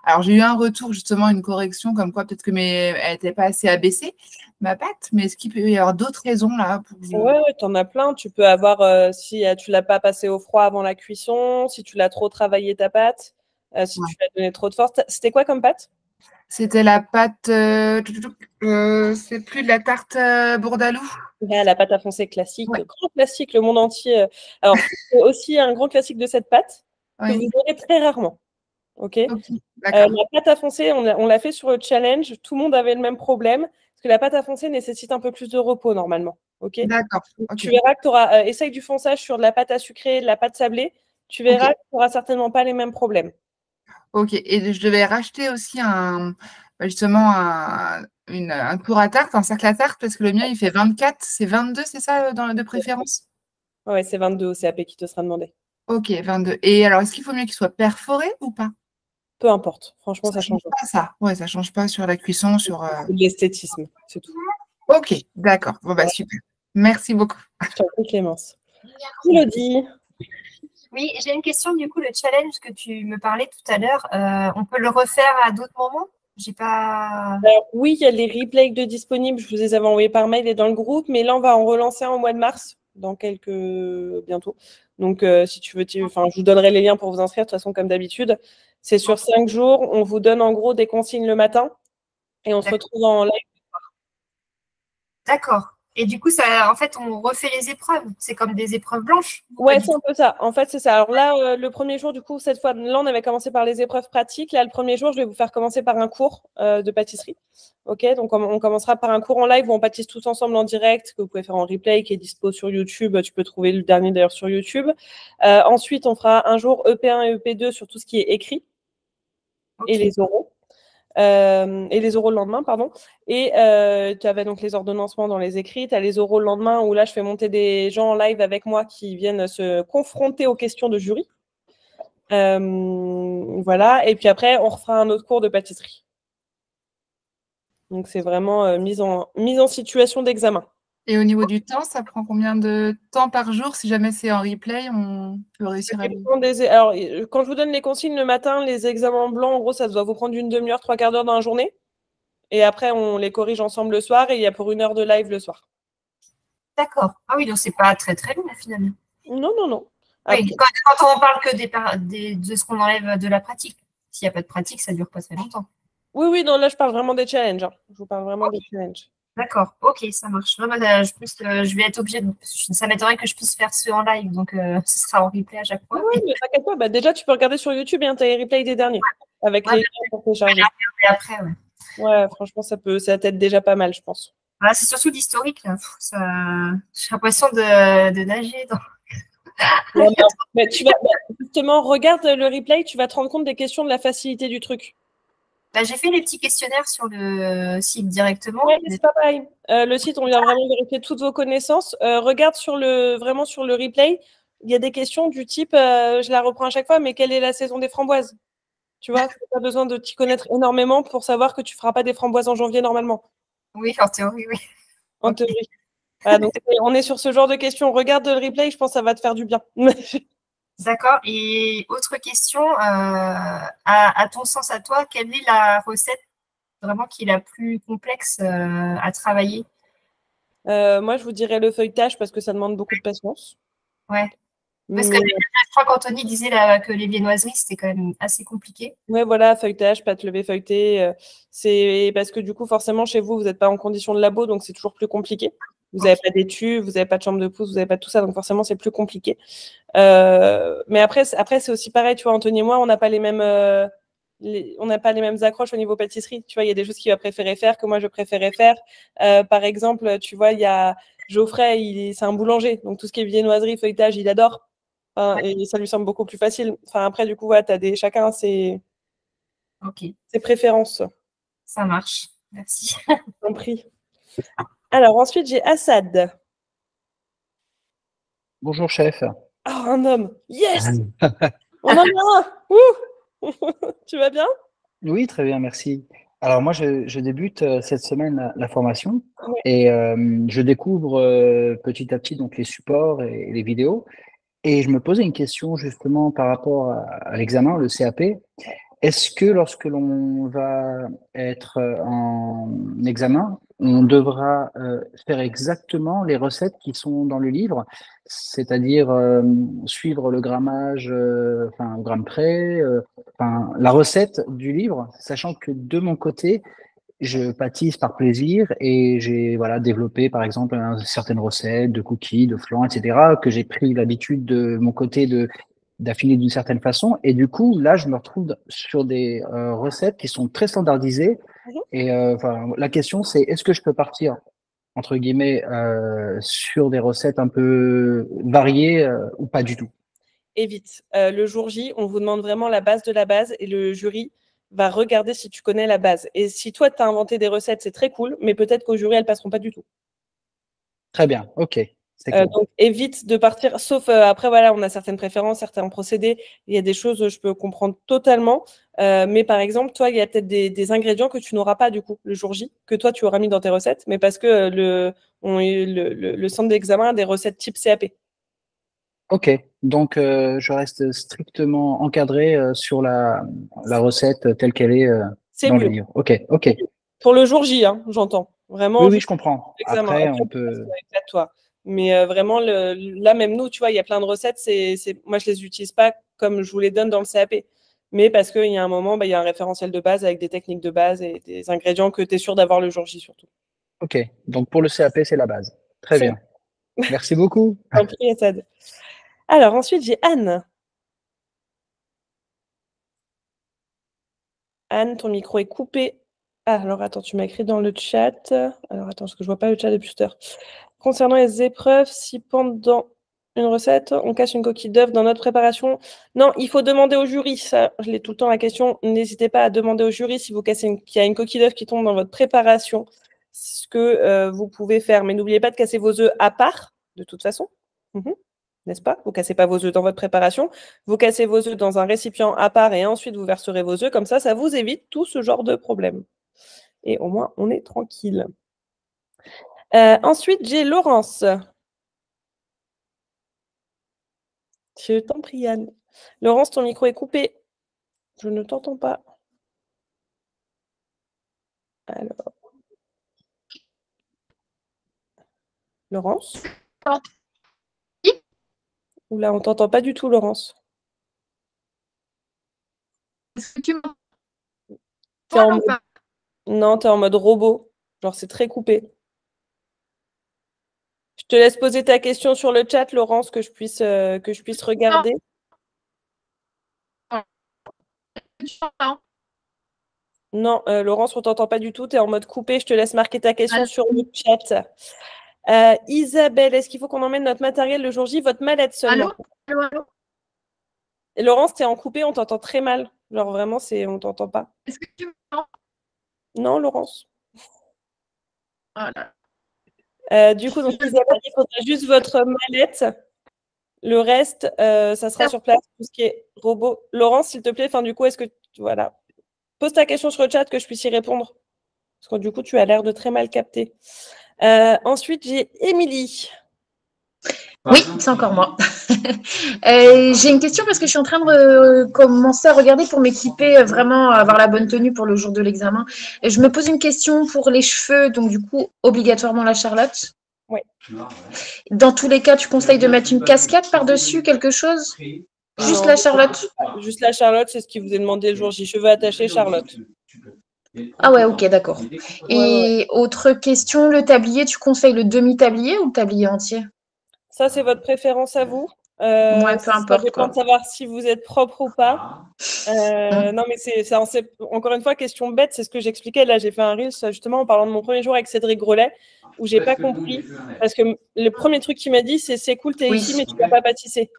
Alors j'ai eu un retour, justement, une correction comme quoi peut-être que elle n'était pas assez abaissée, ma pâte, mais est-ce qu'il peut y avoir d'autres raisons là pour que Ouais, tu en as plein. Tu peux avoir, si tu l'as pas passé au froid avant la cuisson, si tu l'as trop travaillé ta pâte, si tu l'as donné trop de force. C'était quoi comme pâte? C'était la pâte, c'est plus de la tarte bourdalou. La pâte à foncer classique, grand classique, le monde entier. Alors, c'est aussi un grand classique de cette pâte que vous aurez très rarement. Ok. La pâte à foncer, on l'a fait sur le challenge. Tout le monde avait le même problème parce que la pâte à foncer nécessite un peu plus de repos normalement. Ok. D'accord. Tu verras que tu auras. Essaye du fonçage sur de la pâte à sucrer, de la pâte sablée. Tu verras que tu n'auras certainement pas les mêmes problèmes. Ok. Et je devais racheter aussi justement un tour à tarte, un cercle à tarte, parce que le mien il fait 24, c'est 22, c'est ça de préférence? Ouais, c'est 22 au CAP qui te sera demandé. Ok, 22. Et alors, est-ce qu'il faut mieux qu'il soit perforé ou pas? Peu importe. Franchement, ça change pas ça. Ouais, ça change pas sur la cuisson, sur l'esthétisme, c'est tout. Ok, d'accord. Bon, super. Merci beaucoup. Je t'en prie, Clémence. Elodie. Oui, j'ai une question. Du coup, le challenge que tu me parlais tout à l'heure, on peut le refaire à d'autres moments? J'ai pas. Alors, oui, il y a les replays de disponibles. Je vous les avais envoyés par mail et dans le groupe, mais là, on va en relancer un au mois de mars, bientôt. Donc, si tu veux, je vous donnerai les liens pour vous inscrire. De toute façon, comme d'habitude, c'est sur 5 jours. On vous donne en gros des consignes le matin et on se retrouve en live. D'accord. Et du coup, en fait, on refait les épreuves. C'est comme des épreuves blanches. Ouais, c'est un peu ça. En fait, c'est ça. Alors là, le premier jour, du coup, cette fois, là, on avait commencé par les épreuves pratiques. Là, le premier jour, je vais vous faire commencer par un cours de pâtisserie. Ok, donc on commencera par un cours en live où on pâtisse tous ensemble en direct, que vous pouvez faire en replay, qui est dispo sur YouTube. Tu peux trouver le dernier d'ailleurs sur YouTube. Ensuite, on fera un jour EP1 et EP2 sur tout ce qui est écrit et les oraux. Et les oraux le lendemain, pardon. Et tu avais donc les ordonnancements dans les écrits, tu as les oraux le lendemain où là, je fais monter des gens en live avec moi qui viennent se confronter aux questions de jury. Voilà. Et puis après, on refera un autre cours de pâtisserie. Donc, c'est vraiment mise en situation d'examen. Et au niveau du temps, ça prend combien de temps par jour? Si jamais c'est en replay, on peut réussir à... Alors, quand je vous donne les consignes le matin, les examens blancs, en gros, ça doit vous prendre une demi-heure, 3/4 d'heure dans la journée. Et après, on les corrige ensemble le soir et il y a pour 1 heure de live le soir. D'accord. Ah oui, donc c'est pas très très long finalement. Non. Oui, quand on parle que de ce qu'on enlève de la pratique. S'il n'y a pas de pratique, ça ne dure pas très longtemps. Oui, non, là, je parle vraiment des challenges. Je vous parle vraiment des challenges. D'accord, ok, ça marche. Vraiment, je vais être obligée ça m'étonnerait que je puisse faire ce en live, donc ce sera en replay à chaque fois. Oui, mais t'inquiète pas. Bah, déjà, tu peux regarder sur YouTube, tu as les replays des derniers, avec les liens pour télécharger. Après, ouais. Ouais, franchement, ça t'aide déjà pas mal, je pense. Voilà, c'est surtout l'historique, là. J'ai l'impression de nager dans. Mais justement, regarde le replay, tu vas te rendre compte des questions de la facilité du truc. Bah, j'ai fait les petits questionnaires sur le site directement. Ouais, mais c'est pas pareil. Le site, on vient vraiment vérifier toutes vos connaissances. Regarde vraiment sur le replay, il y a des questions du type, je la reprends à chaque fois, mais quelle est la saison des framboises? Tu vois, tu n'as pas besoin de t'y connaître énormément pour savoir que tu ne feras pas des framboises en janvier normalement. Oui, en théorie, oui. En théorie. Voilà, donc, on est sur ce genre de questions. Regarde le replay, je pense que ça va te faire du bien. D'accord. Et autre question, à ton sens, à toi, quelle est la recette vraiment qui est la plus complexe à travailler? Moi, je vous dirais le feuilletage parce que ça demande beaucoup de patience. Ouais. Parce que je crois qu'Anthony disait là, que les viennoiseries, c'était quand même assez compliqué. Ouais, voilà, feuilletage, pâte levée feuilletée. C'est parce que du coup, forcément, chez vous, vous n'êtes pas en condition de labo, donc c'est toujours plus compliqué. Vous n'avez pas d'étui, vous n'avez pas de chambre de pouce, vous n'avez pas tout ça, donc forcément, c'est plus compliqué. Mais après, c'est aussi pareil, tu vois, Anthony et moi, on n'a pas les mêmes, on n'a pas les mêmes accroches au niveau pâtisserie. Tu vois, il y a des choses qu'il va préférer faire que moi, je préférais faire. Par exemple, tu vois, il y a Geoffrey, c'est un boulanger, donc tout ce qui est viennoiserie, feuilletage, il adore. Et ça lui semble beaucoup plus facile. Enfin, après, du coup, voilà, chacun ses préférences. Ça marche. Merci. Compris. Alors, ensuite, j'ai Assad. Bonjour, chef. Oh, un homme. Yes. On en a un. Ouh. Tu vas bien? Oui, très bien, merci. Alors moi, je débute cette semaine la formation Ouais. et je découvre petit à petit donc les supports et les vidéos. Et je me posais une question justement par rapport à l'examen, le CAP. Est-ce que lorsque l'on va être en examen, on devra faire exactement les recettes qui sont dans le livre, c'est-à-dire suivre le grammage, enfin au gramme près, enfin la recette du livre, sachant que de mon côté, je pâtisse par plaisir et j'ai voilà développé par exemple certaines recettes de cookies, de flan, etc. que j'ai pris l'habitude de mon côté d'affiner d'une certaine façon. Et du coup, là, je me retrouve sur des recettes qui sont très standardisées. Et enfin, la question, c'est est-ce que je peux partir, entre guillemets, sur des recettes un peu variées ou pas du tout? Évite. Le jour J, on vous demande vraiment la base de la base et le jury va regarder si tu connais la base. Et si toi, tu as inventé des recettes, c'est très cool, mais peut-être qu'au jury, elles passeront pas du tout. Très bien, ok. Clair. Donc, évite de partir, sauf après, voilà, on a certaines préférences, certains procédés. Il y a des choses, je peux comprendre totalement. Mais par exemple, toi, il y a peut-être des ingrédients que tu n'auras pas du coup le jour J, que toi, tu auras mis dans tes recettes, mais parce que le centre d'examen a des recettes type CAP. Ok, donc je reste strictement encadré sur la recette telle qu'elle est dans le livre. Ok, ok. Pour le jour J, hein, j'entends. Vraiment. Oui, je comprends. Après, on peut. Toi. Mais vraiment, là, même nous, tu vois, il y a plein de recettes. Moi, je les utilise pas comme je vous les donne dans le CAP. Mais parce qu'il y a un moment, il y a un référentiel de base avec des techniques de base et des ingrédients que tu es sûr d'avoir le jour J surtout. Ok, donc pour le CAP, c'est la base. Très bien. Merci beaucoup. Alors, ensuite, j'ai Anne. Anne, ton micro est coupé. Ah, alors attends, tu m'as écrit dans le chat. Alors attends, parce que je vois pas le chat depuis tout à l'heure. Concernant les épreuves, si pendant une recette, on casse une coquille d'œuf dans notre préparation, non, il faut demander au jury. Ça, je l'ai tout le temps la question. N'hésitez pas à demander au jury si vous cassez qu'il y a une coquille d'œuf qui tombe dans votre préparation, ce que vous pouvez faire. Mais n'oubliez pas de casser vos œufs à part, de toute façon. N'est-ce pas? Vous ne cassez pas vos œufs dans votre préparation. Vous cassez vos œufs dans un récipient à part et ensuite vous verserez vos œufs. Comme ça vous évite tout ce genre de problème. Et au moins, on est tranquille. Ensuite, j'ai Laurence. Je t'en prie, Anne. Laurence, ton micro est coupé. Je ne t'entends pas. Alors. Laurence? Oula, on ne t'entend pas du tout, Laurence. Est-ce que tu m'entends? Non, tu es en mode robot. Genre, c'est très coupé. Je te laisse poser ta question sur le chat, Laurence, que je puisse regarder. Non, Laurence, on ne t'entend pas du tout. Tu es en mode coupé. Je te laisse marquer ta question sur le chat. Isabelle, est-ce qu'il faut qu'on emmène notre matériel le jour J? Votre mallette seulement. Allô. Et Laurence, tu es en coupé, on t'entend très mal. Genre vraiment, on ne t'entend pas. Est-ce que tu m'entends? Non, Laurence. Voilà. Du coup, donc, Isabelle, il faudra juste votre mallette. Le reste, ça sera sur place, tout ce qui est robot. Laurence, s'il te plaît, du coup, est-ce que voilà. Pose ta question sur le chat que je puisse y répondre. Parce que du coup, tu as l'air de très mal capter. Ensuite, j'ai Émilie. Oui, c'est encore moi. J'ai une question parce que je suis en train de commencer à regarder pour m'équiper, vraiment avoir la bonne tenue pour le jour de l'examen. Et je me pose une question pour les cheveux, donc du coup, obligatoirement la Charlotte. Oui. Dans tous les cas, tu conseilles de mettre une casquette par-dessus, quelque chose? Juste la Charlotte? Juste la Charlotte, c'est ce qui vous est demandé le jour J. Cheveux attachés, Charlotte. Ah ouais, ok, d'accord. Et autre question, le tablier, tu conseilles le demi-tablier ou le tablier entier? Ça, c'est votre préférence à vous. Ouais, peu importe. Ça dépend de savoir si vous êtes propre ou pas. Non, mais c'est encore une fois, question bête, c'est ce que j'expliquais. Là, j'ai fait un Reels justement en parlant de mon premier jour avec Cédric Grolet, où j'ai pas compris. Parce que le premier truc qu'il m'a dit, c'est cool, t'es ici, mais tu vas pas pâtisser.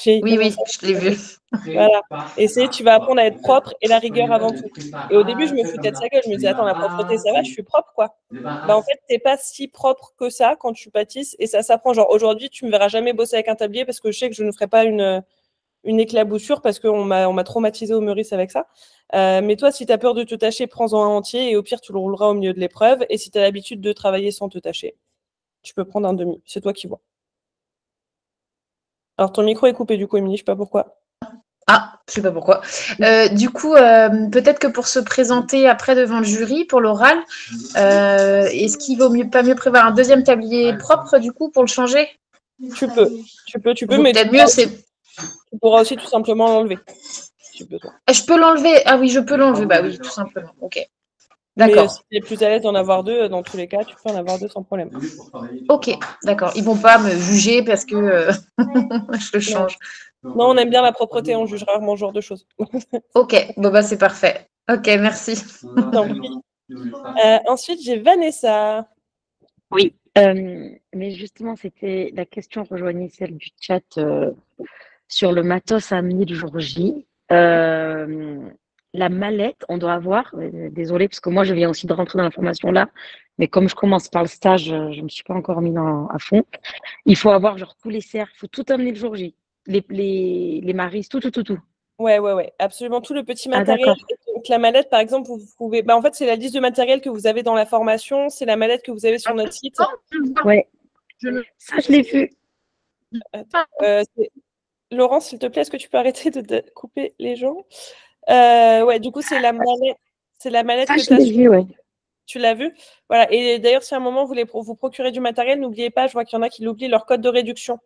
Oui, je l'ai vu. Voilà. Et tu vas apprendre à être propre et la rigueur avant tout. Et au début, je me foutais de sa gueule. Je me disais, attends, la propreté, ça va, je suis propre, quoi. En fait, t'es pas si propre que ça quand tu pâtisses et ça s'apprend. Genre, aujourd'hui, tu me verras jamais bosser avec un tablier parce que je sais que je ne ferai pas une éclaboussure parce qu'on m'a traumatisé au Meurice avec ça. Mais toi, si tu as peur de te tâcher, prends-en un entier et au pire, tu le rouleras au milieu de l'épreuve. Et si tu as l'habitude de travailler sans te tâcher, tu peux prendre un demi. C'est toi qui vois. Alors, ton micro est coupé, du coup, Émilie, je sais pas pourquoi. Ah, je sais pas pourquoi. Du coup, peut-être que pour se présenter après devant le jury, pour l'oral, est-ce qu'il vaut pas mieux prévoir un deuxième tablier propre, du coup, pour le changer? Tu peux, mais peut-être mieux, c'est... Tu pourras aussi tout simplement l'enlever. Si besoin. Je peux l'enlever? Ah oui, je peux l'enlever. Bah oui, tout simplement. Ok. D'accord. Mais si tu es plus à l'aise d'en avoir deux, dans tous les cas, tu peux en avoir deux sans problème. Ok, d'accord. Ils vont pas me juger parce que je le change. Non, on aime bien la propreté, on juge rarement ce genre de choses. Ok, bon bah c'est parfait. Ok, merci. Ensuite, j'ai Vanessa. Oui, mais justement, c'était la question rejoignait celle du chat sur le matos à amener le jour J. La mallette, on doit avoir, désolée, parce que moi, je viens aussi de rentrer dans la formation là, mais comme je commence par le stage, je ne me suis pas encore mis à fond. Il faut avoir genre tous les cerfs, il faut tout amener le jour J. Les maris, tout. Ouais, absolument tout le petit matériel. Donc, la mallette, par exemple, vous pouvez. En fait, c'est la liste de matériel que vous avez dans la formation, c'est la mallette que vous avez sur notre site. Ouais, ça, je l'ai vu. Laurence, s'il te plaît, est-ce que tu peux arrêter de couper les gens? Ouais, du coup, c'est la mallette. C'est la mallette que tu as. Vu, ouais. Tu l'as vu? Voilà. Et d'ailleurs, si à un moment vous voulez vous procurer du matériel, n'oubliez pas, je vois qu'il y en a qui l'oublient, leur code de réduction.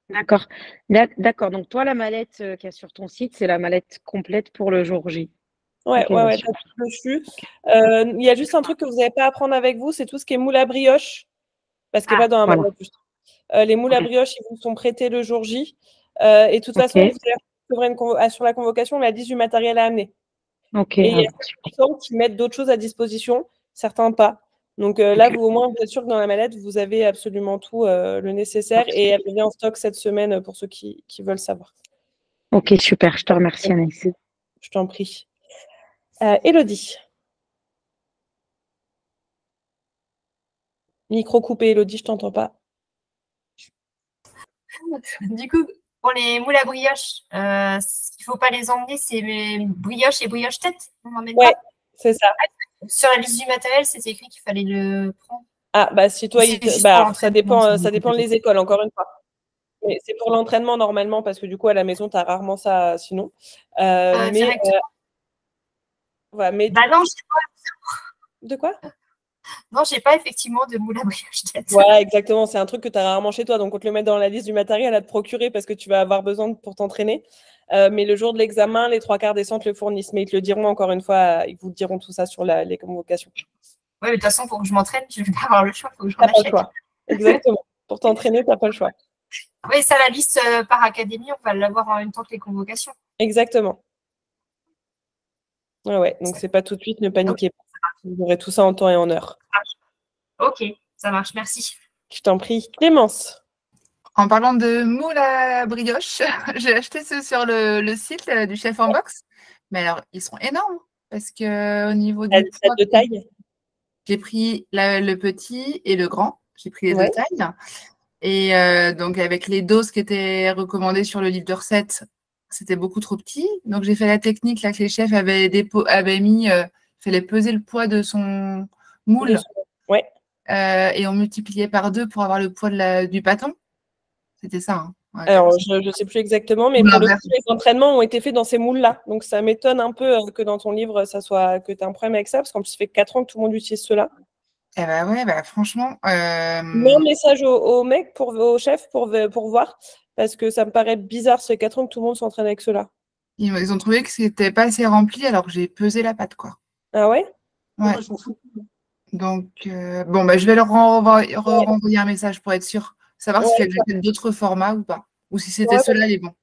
D'accord. Donc, toi, la mallette qu'il y a sur ton site, c'est la mallette complète pour le jour J. Ouais, dessus. Il y a juste un truc que vous n'avez pas à prendre avec vous, c'est tout ce qui est moule à brioche. Parce qu'il n'est pas dans la mallette. Les moules à brioche, ils vous sont prêtés le jour J. Et de toute façon, vous avez sur la convocation la liste du matériel à amener. Et il y a certains qui mettent d'autres choses à disposition, certains pas. Donc là, vous, au moins, vous êtes sûr que dans la mallette, vous avez absolument tout le nécessaire et elle revient en stock cette semaine pour ceux qui veulent savoir. Ok, super. Je te remercie, Anaïs. Je t'en prie. Élodie. Micro coupé, Élodie, je t'entends pas. Du coup, pour les moules à brioche, ce qu'il ne faut pas les emmener, c'est mes brioches et brioche-tête. On n'emmène pas. C'est ça. Sur la liste du matériel, c'était écrit qu'il fallait le prendre. Ah, bah si toi, ça dépend des écoles, encore une fois. Mais c'est pour l'entraînement normalement, parce que du coup, à la maison, tu as rarement ça sinon. Non, de quoi? Non, j'ai pas effectivement de moule à brioche-tête. Voilà, exactement. C'est un truc que tu as rarement chez toi. Donc, on te le met dans la liste du matériel à te procurer parce que tu vas avoir besoin pour t'entraîner. Mais le jour de l'examen, les 3/4 des centres le fournissent. Mais ils te le diront encore une fois, ils vous diront tout ça sur les convocations. Oui, mais de toute façon, pour que je m'entraîne, je vais pas avoir le choix. Il faut que je m'en achète. Exactement. Pour t'entraîner, tu n'as pas le choix. Oui, ça, la liste par académie, on va l'avoir en même temps que les convocations. Exactement. Ouais, donc c'est pas tout de suite, ne paniquez pas. Vous aurez tout ça en temps et en heure. Ok, ça marche, merci. Je t'en prie. Clémence. En parlant de moules à brioche, j'ai acheté ceux sur le site du Chef en Box. Mais alors, ils sont énormes parce qu'au niveau du poids, de taille. J'ai pris le petit et le grand. J'ai pris les deux tailles. Et donc, avec les doses qui étaient recommandées sur le livre de recettes, c'était beaucoup trop petit. Donc, j'ai fait la technique là, que les chefs avaient mis. Il fallait peser le poids de son moule. Ouais. Et on multipliait par 2 pour avoir le poids du pâton. C'était ça. Hein. Ouais, alors, je ne sais plus exactement, mais pour le coup, les entraînements ont été faits dans ces moules-là. Donc, ça m'étonne un peu que dans ton livre, que tu aies un problème avec ça, parce qu'en plus, ça fait 4 ans que tout le monde utilise cela. Eh ben ouais, franchement. Mets un message au mec, au chef, pour voir, parce que ça me paraît bizarre, ça fait 4 ans que tout le monde s'entraîne avec cela. Ils ont trouvé que c'était pas assez rempli, alors que j'ai pesé la pâte, quoi. Ah ouais? Ouais. Donc, je vais leur renvoyer un message pour être sûr. Savoir s'il y a d'autres formats ou pas. Ou si c'était ceux-là les bons.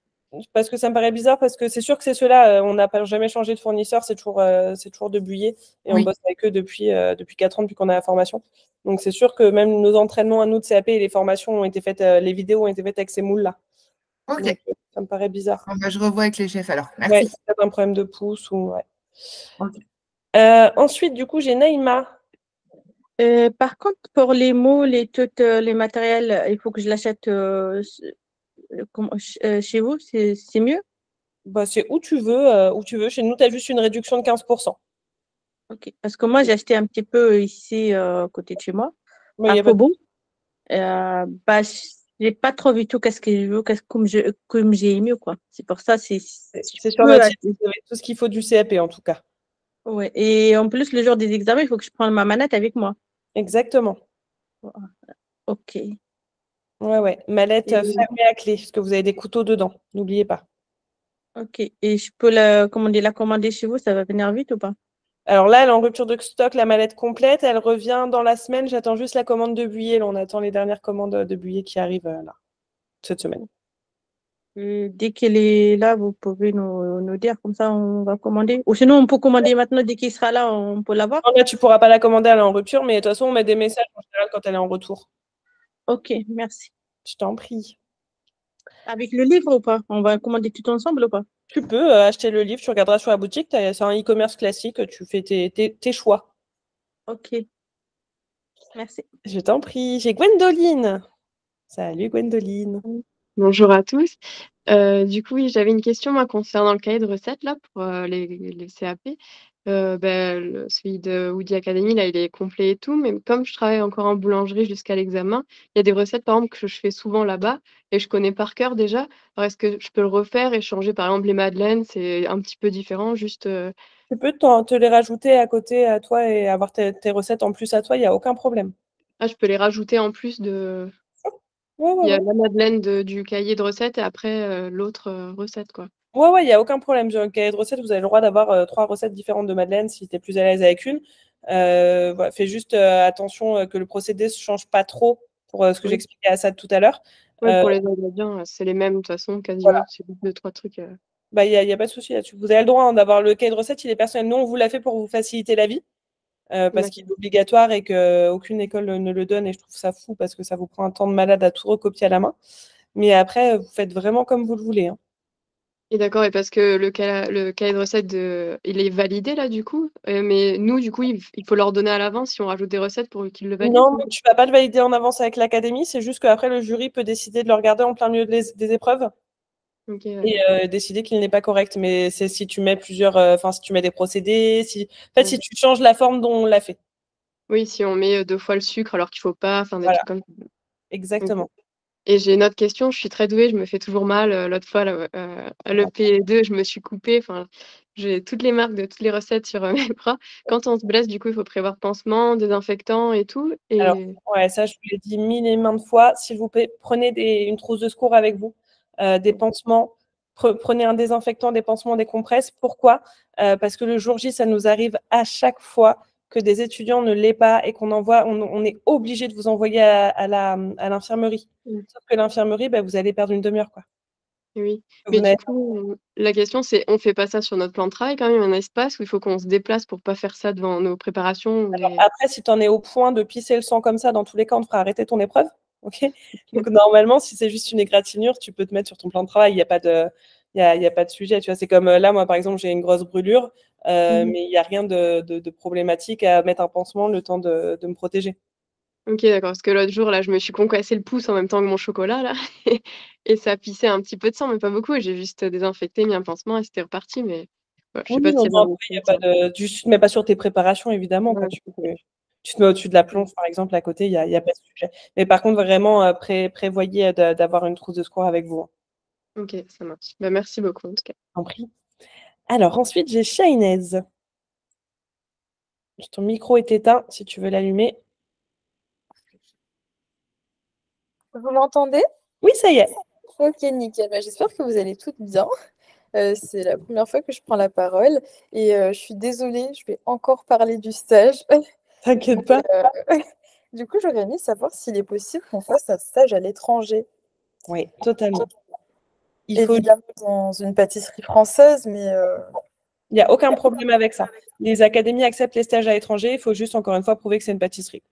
Parce que ça me paraît bizarre, parce que c'est sûr que c'est ceux-là, on n'a jamais changé de fournisseur, c'est toujours de Buyer. Et on bosse avec eux depuis 4 ans, depuis qu'on a la formation. Donc c'est sûr que même nos entraînements à nous de CAP et les formations ont été faites, les vidéos ont été faites avec ces moules-là. Ok. Donc, ça me paraît bizarre. Je revois avec les chefs alors. Merci. Ouais, c'est peut-être un problème de pouce ou Okay. Ensuite, du coup, j'ai Naïma. Par contre, pour les moules et tous les matériels, il faut que je l'achète chez vous, c'est mieux? Bah, c'est où tu veux. Chez nous, tu as juste une réduction de 15%. Ok, parce que moi, j'ai acheté un petit peu ici, à côté de chez moi, à Faubourg. J'ai pas trop vu tout qu'est-ce que je veux, comme j'ai aimé, quoi. C'est pour ça, c'est sur notre site, vous avez tout ce qu'il faut du CAP, en tout cas. Ouais, et en plus, le jour des examens, il faut que je prenne ma manette avec moi. Exactement. Ok. Ouais. Mallette fermée à clé, parce que vous avez des couteaux dedans. N'oubliez pas. Ok. Et je peux la commander chez vous, ça va venir vite ou pas? Alors là, elle est en rupture de stock, la mallette complète. Elle revient dans la semaine. J'attends juste la commande de Buyer. Là, on attend les dernières commandes de Buyer qui arrivent là, cette semaine. Dès qu'elle est là, vous pouvez nous dire, comme ça on va commander. Ou sinon, on peut commander maintenant, dès qu'il sera là, on peut l'avoir. Là, tu ne pourras pas la commander, elle est en rupture, mais de toute façon, on met des messages en général quand elle est en retour. Ok, merci. Je t'en prie. Avec le livre ou pas? On va commander tout ensemble ou pas? Tu peux acheter le livre, tu regarderas sur la boutique, c'est un e-commerce classique, tu fais tes choix. Ok. Merci. Je t'en prie. J'ai Gwendoline. Salut Gwendoline. Bonjour à tous. Du coup, oui, j'avais une question moi, concernant le cahier de recettes là, pour les CAP. Celui de Woody Academy, là, il est complet et tout, mais comme je travaille encore en boulangerie jusqu'à l'examen, il y a des recettes, par exemple, que je fais souvent là-bas et je connais par cœur déjà. Alors, est-ce que je peux le refaire et changer, par exemple, les madeleines? C'est un petit peu différent, juste… Tu peux te les rajouter à côté à toi et avoir tes recettes en plus à toi, il n'y a aucun problème. Ah, je peux les rajouter en plus de… Ouais. Il y a la madeleine du cahier de recettes et après l'autre recette, quoi. Ouais, il n'y a aucun problème. Sur le cahier de recettes, vous avez le droit d'avoir 3 recettes différentes de madeleine si tu es plus à l'aise avec une. Fais juste attention que le procédé ne se change pas trop pour ce que j'expliquais à Assad tout à l'heure. Oui, pour les ingrédients, c'est les mêmes de toute façon, quasiment. Voilà. C'est 2-3 trucs. Il n'y a pas de souci là-dessus. Vous avez le droit d'avoir le cahier de recettes, il est personnel. Nous, on vous l'a fait pour vous faciliter la vie. Parce qu'il est obligatoire et qu'aucune école ne le donne. Et je trouve ça fou parce que ça vous prend un temps de malade à tout recopier à la main. Mais après, vous faites vraiment comme vous le voulez. Hein. Et d'accord, et parce que le cahier de recettes, il est validé là du coup, mais nous du coup, il faut leur donner à l'avance si on rajoute des recettes pour qu'ils le valident. Non, mais tu ne vas pas le valider en avance avec l'académie, c'est juste qu'après le jury peut décider de le regarder en plein milieu des épreuves et décider qu'il n'est pas correct. Mais c'est si tu mets si tu mets des procédés, si tu changes la forme dont on l'a fait. Oui, si on met 2 fois le sucre alors qu'il ne faut pas, enfin des trucs comme ça. Exactement. Okay. Et j'ai une autre question, je suis très douée, je me fais toujours mal. L'autre fois, le P2, je me suis coupée. Enfin, j'ai toutes les marques de toutes les recettes sur mes bras. Quand on se blesse, du coup, il faut prévoir pansement, désinfectant et tout. Et… Alors, ça, je vous l'ai dit mille et maintes fois. S'il vous plaît, prenez une trousse de secours avec vous, des pansements. Prenez un désinfectant, des pansements, des compresses. Pourquoi? Parce que le jour J, ça nous arrive à chaque fois que des étudiants ne l'aient pas et qu'on envoie, on est obligé de vous envoyer à l'infirmerie. Sauf que l'infirmerie, vous allez perdre une demi-heure, quoi. Oui, mais du coup, la question, c'est on fait pas ça sur notre plan de travail quand même, un espace où il faut qu'on se déplace pour pas faire ça devant nos préparations. Alors, après, si tu en es au point de pisser le sang comme ça, dans tous les cas, on te fera arrêter ton épreuve. Okay. Donc, normalement, si c'est juste une égratignure, tu peux te mettre sur ton plan de travail. Il n'y a pas de sujet. Tu vois, c'est comme là, moi, par exemple, j'ai une grosse brûlure, mais il n'y a rien de problématique à mettre un pansement le temps de me protéger. Ok, d'accord. Parce que l'autre jour, là, je me suis concassé le pouce en même temps que mon chocolat, là. Et ça pissait un petit peu de sang, mais pas beaucoup. Et j'ai juste désinfecté, mis un pansement et c'était reparti. Mais ouais, je sais pas si il y a pas de... mais pas sur tes préparations, évidemment. Ouais. Tu te mets au-dessus de la plonge, par exemple, à côté, il n'y a pas de sujet. Mais par contre, vraiment, prévoyez d'avoir une trousse de secours avec vous. Ok, ça marche. Merci beaucoup, en tout cas. En prie. Alors, ensuite, j'ai Shainez. Ton micro est éteint, si tu veux l'allumer. Vous m'entendez? Oui, ça y est. Ok, nickel. J'espère que vous allez toutes bien. C'est la première fois que je prends la parole et je suis désolée, je vais encore parler du stage. T'inquiète pas. Du coup, j'aurais aimé savoir s'il est possible qu'on fasse un stage à l'étranger. Oui, totalement. Évidemment, dans une pâtisserie française, mais... Il n'y a aucun problème avec ça. Les académies acceptent les stages à l'étranger. Il faut juste, encore une fois, prouver que c'est une pâtisserie.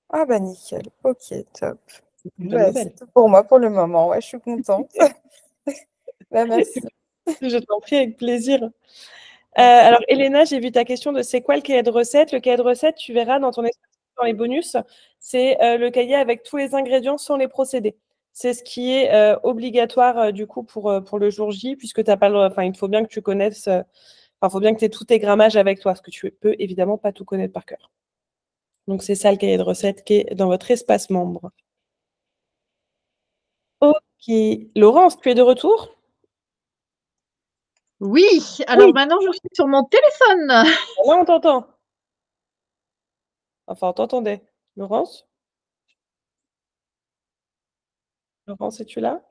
Ah bah nickel. Ok, top. C'est tout pour moi pour le moment. Ouais, je suis contente. Merci. Je t'en prie, avec plaisir. Alors, Elena, j'ai vu ta question de c'est quoi le cahier de recettes. Le cahier de recettes, tu verras dans ton espace, dans les bonus, c'est le cahier avec tous les ingrédients sans les procédés. C'est ce qui est obligatoire du coup pour le jour J, puisque t'as pas il faut bien que tu connaisses, faut bien que tu aies tous tes grammages avec toi, parce que tu peux évidemment pas tout connaître par cœur. Donc, c'est ça le cahier de recettes qui est dans votre espace membre. Ok. Laurence, tu es de retour? Oui, alors maintenant je suis sur mon téléphone. Là, on t'entend. Enfin, on t'entendait. Laurence? Laurence, es-tu là?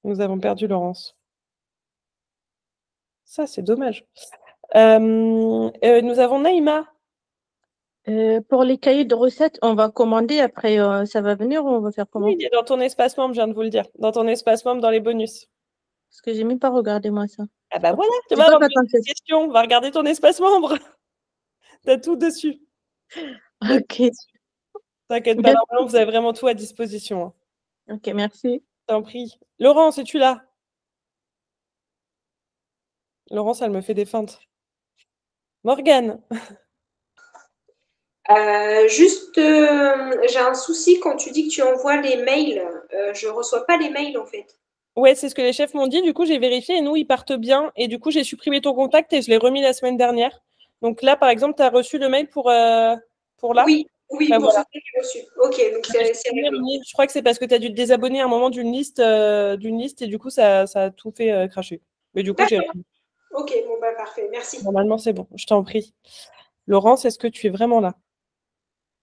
Nous avons perdu Laurence. Ça, c'est dommage. Nous avons Naïma. Pour les cahiers de recettes, on va commander, après ça va venir ou on va faire comment? Oui, il est dans ton espace membre, je viens de vous le dire. Dans ton espace membre, dans les bonus. Parce que j'ai même pas regardé moi ça. Ah bah voilà, tu vas avoir une question. Va regarder ton espace membre. T'as tout dessus. Ok. T'inquiète pas, normalement, vous avez vraiment tout à disposition. Ok, merci. T'en prie. Laurence, es-tu là? Laurence, elle me fait des feintes. Morgane. Juste, j'ai un souci quand tu dis que tu envoies les mails. Je ne reçois pas les mails en fait. Ouais, c'est ce que les chefs m'ont dit. Du coup, j'ai vérifié et nous, ils partent bien. Et du coup, j'ai supprimé ton contact et je l'ai remis la semaine dernière. Donc là, par exemple, tu as reçu le mail pour là? Oui, pour ce que j'ai reçu. Ok, donc c'est réglé. Je crois que c'est parce que tu as dû te désabonner à un moment d'une liste et du coup, ça a tout fait cracher. Mais du coup, j'ai... Ok, bon, parfait. Merci. Normalement, c'est bon. Je t'en prie. Laurence, est-ce que tu es vraiment là?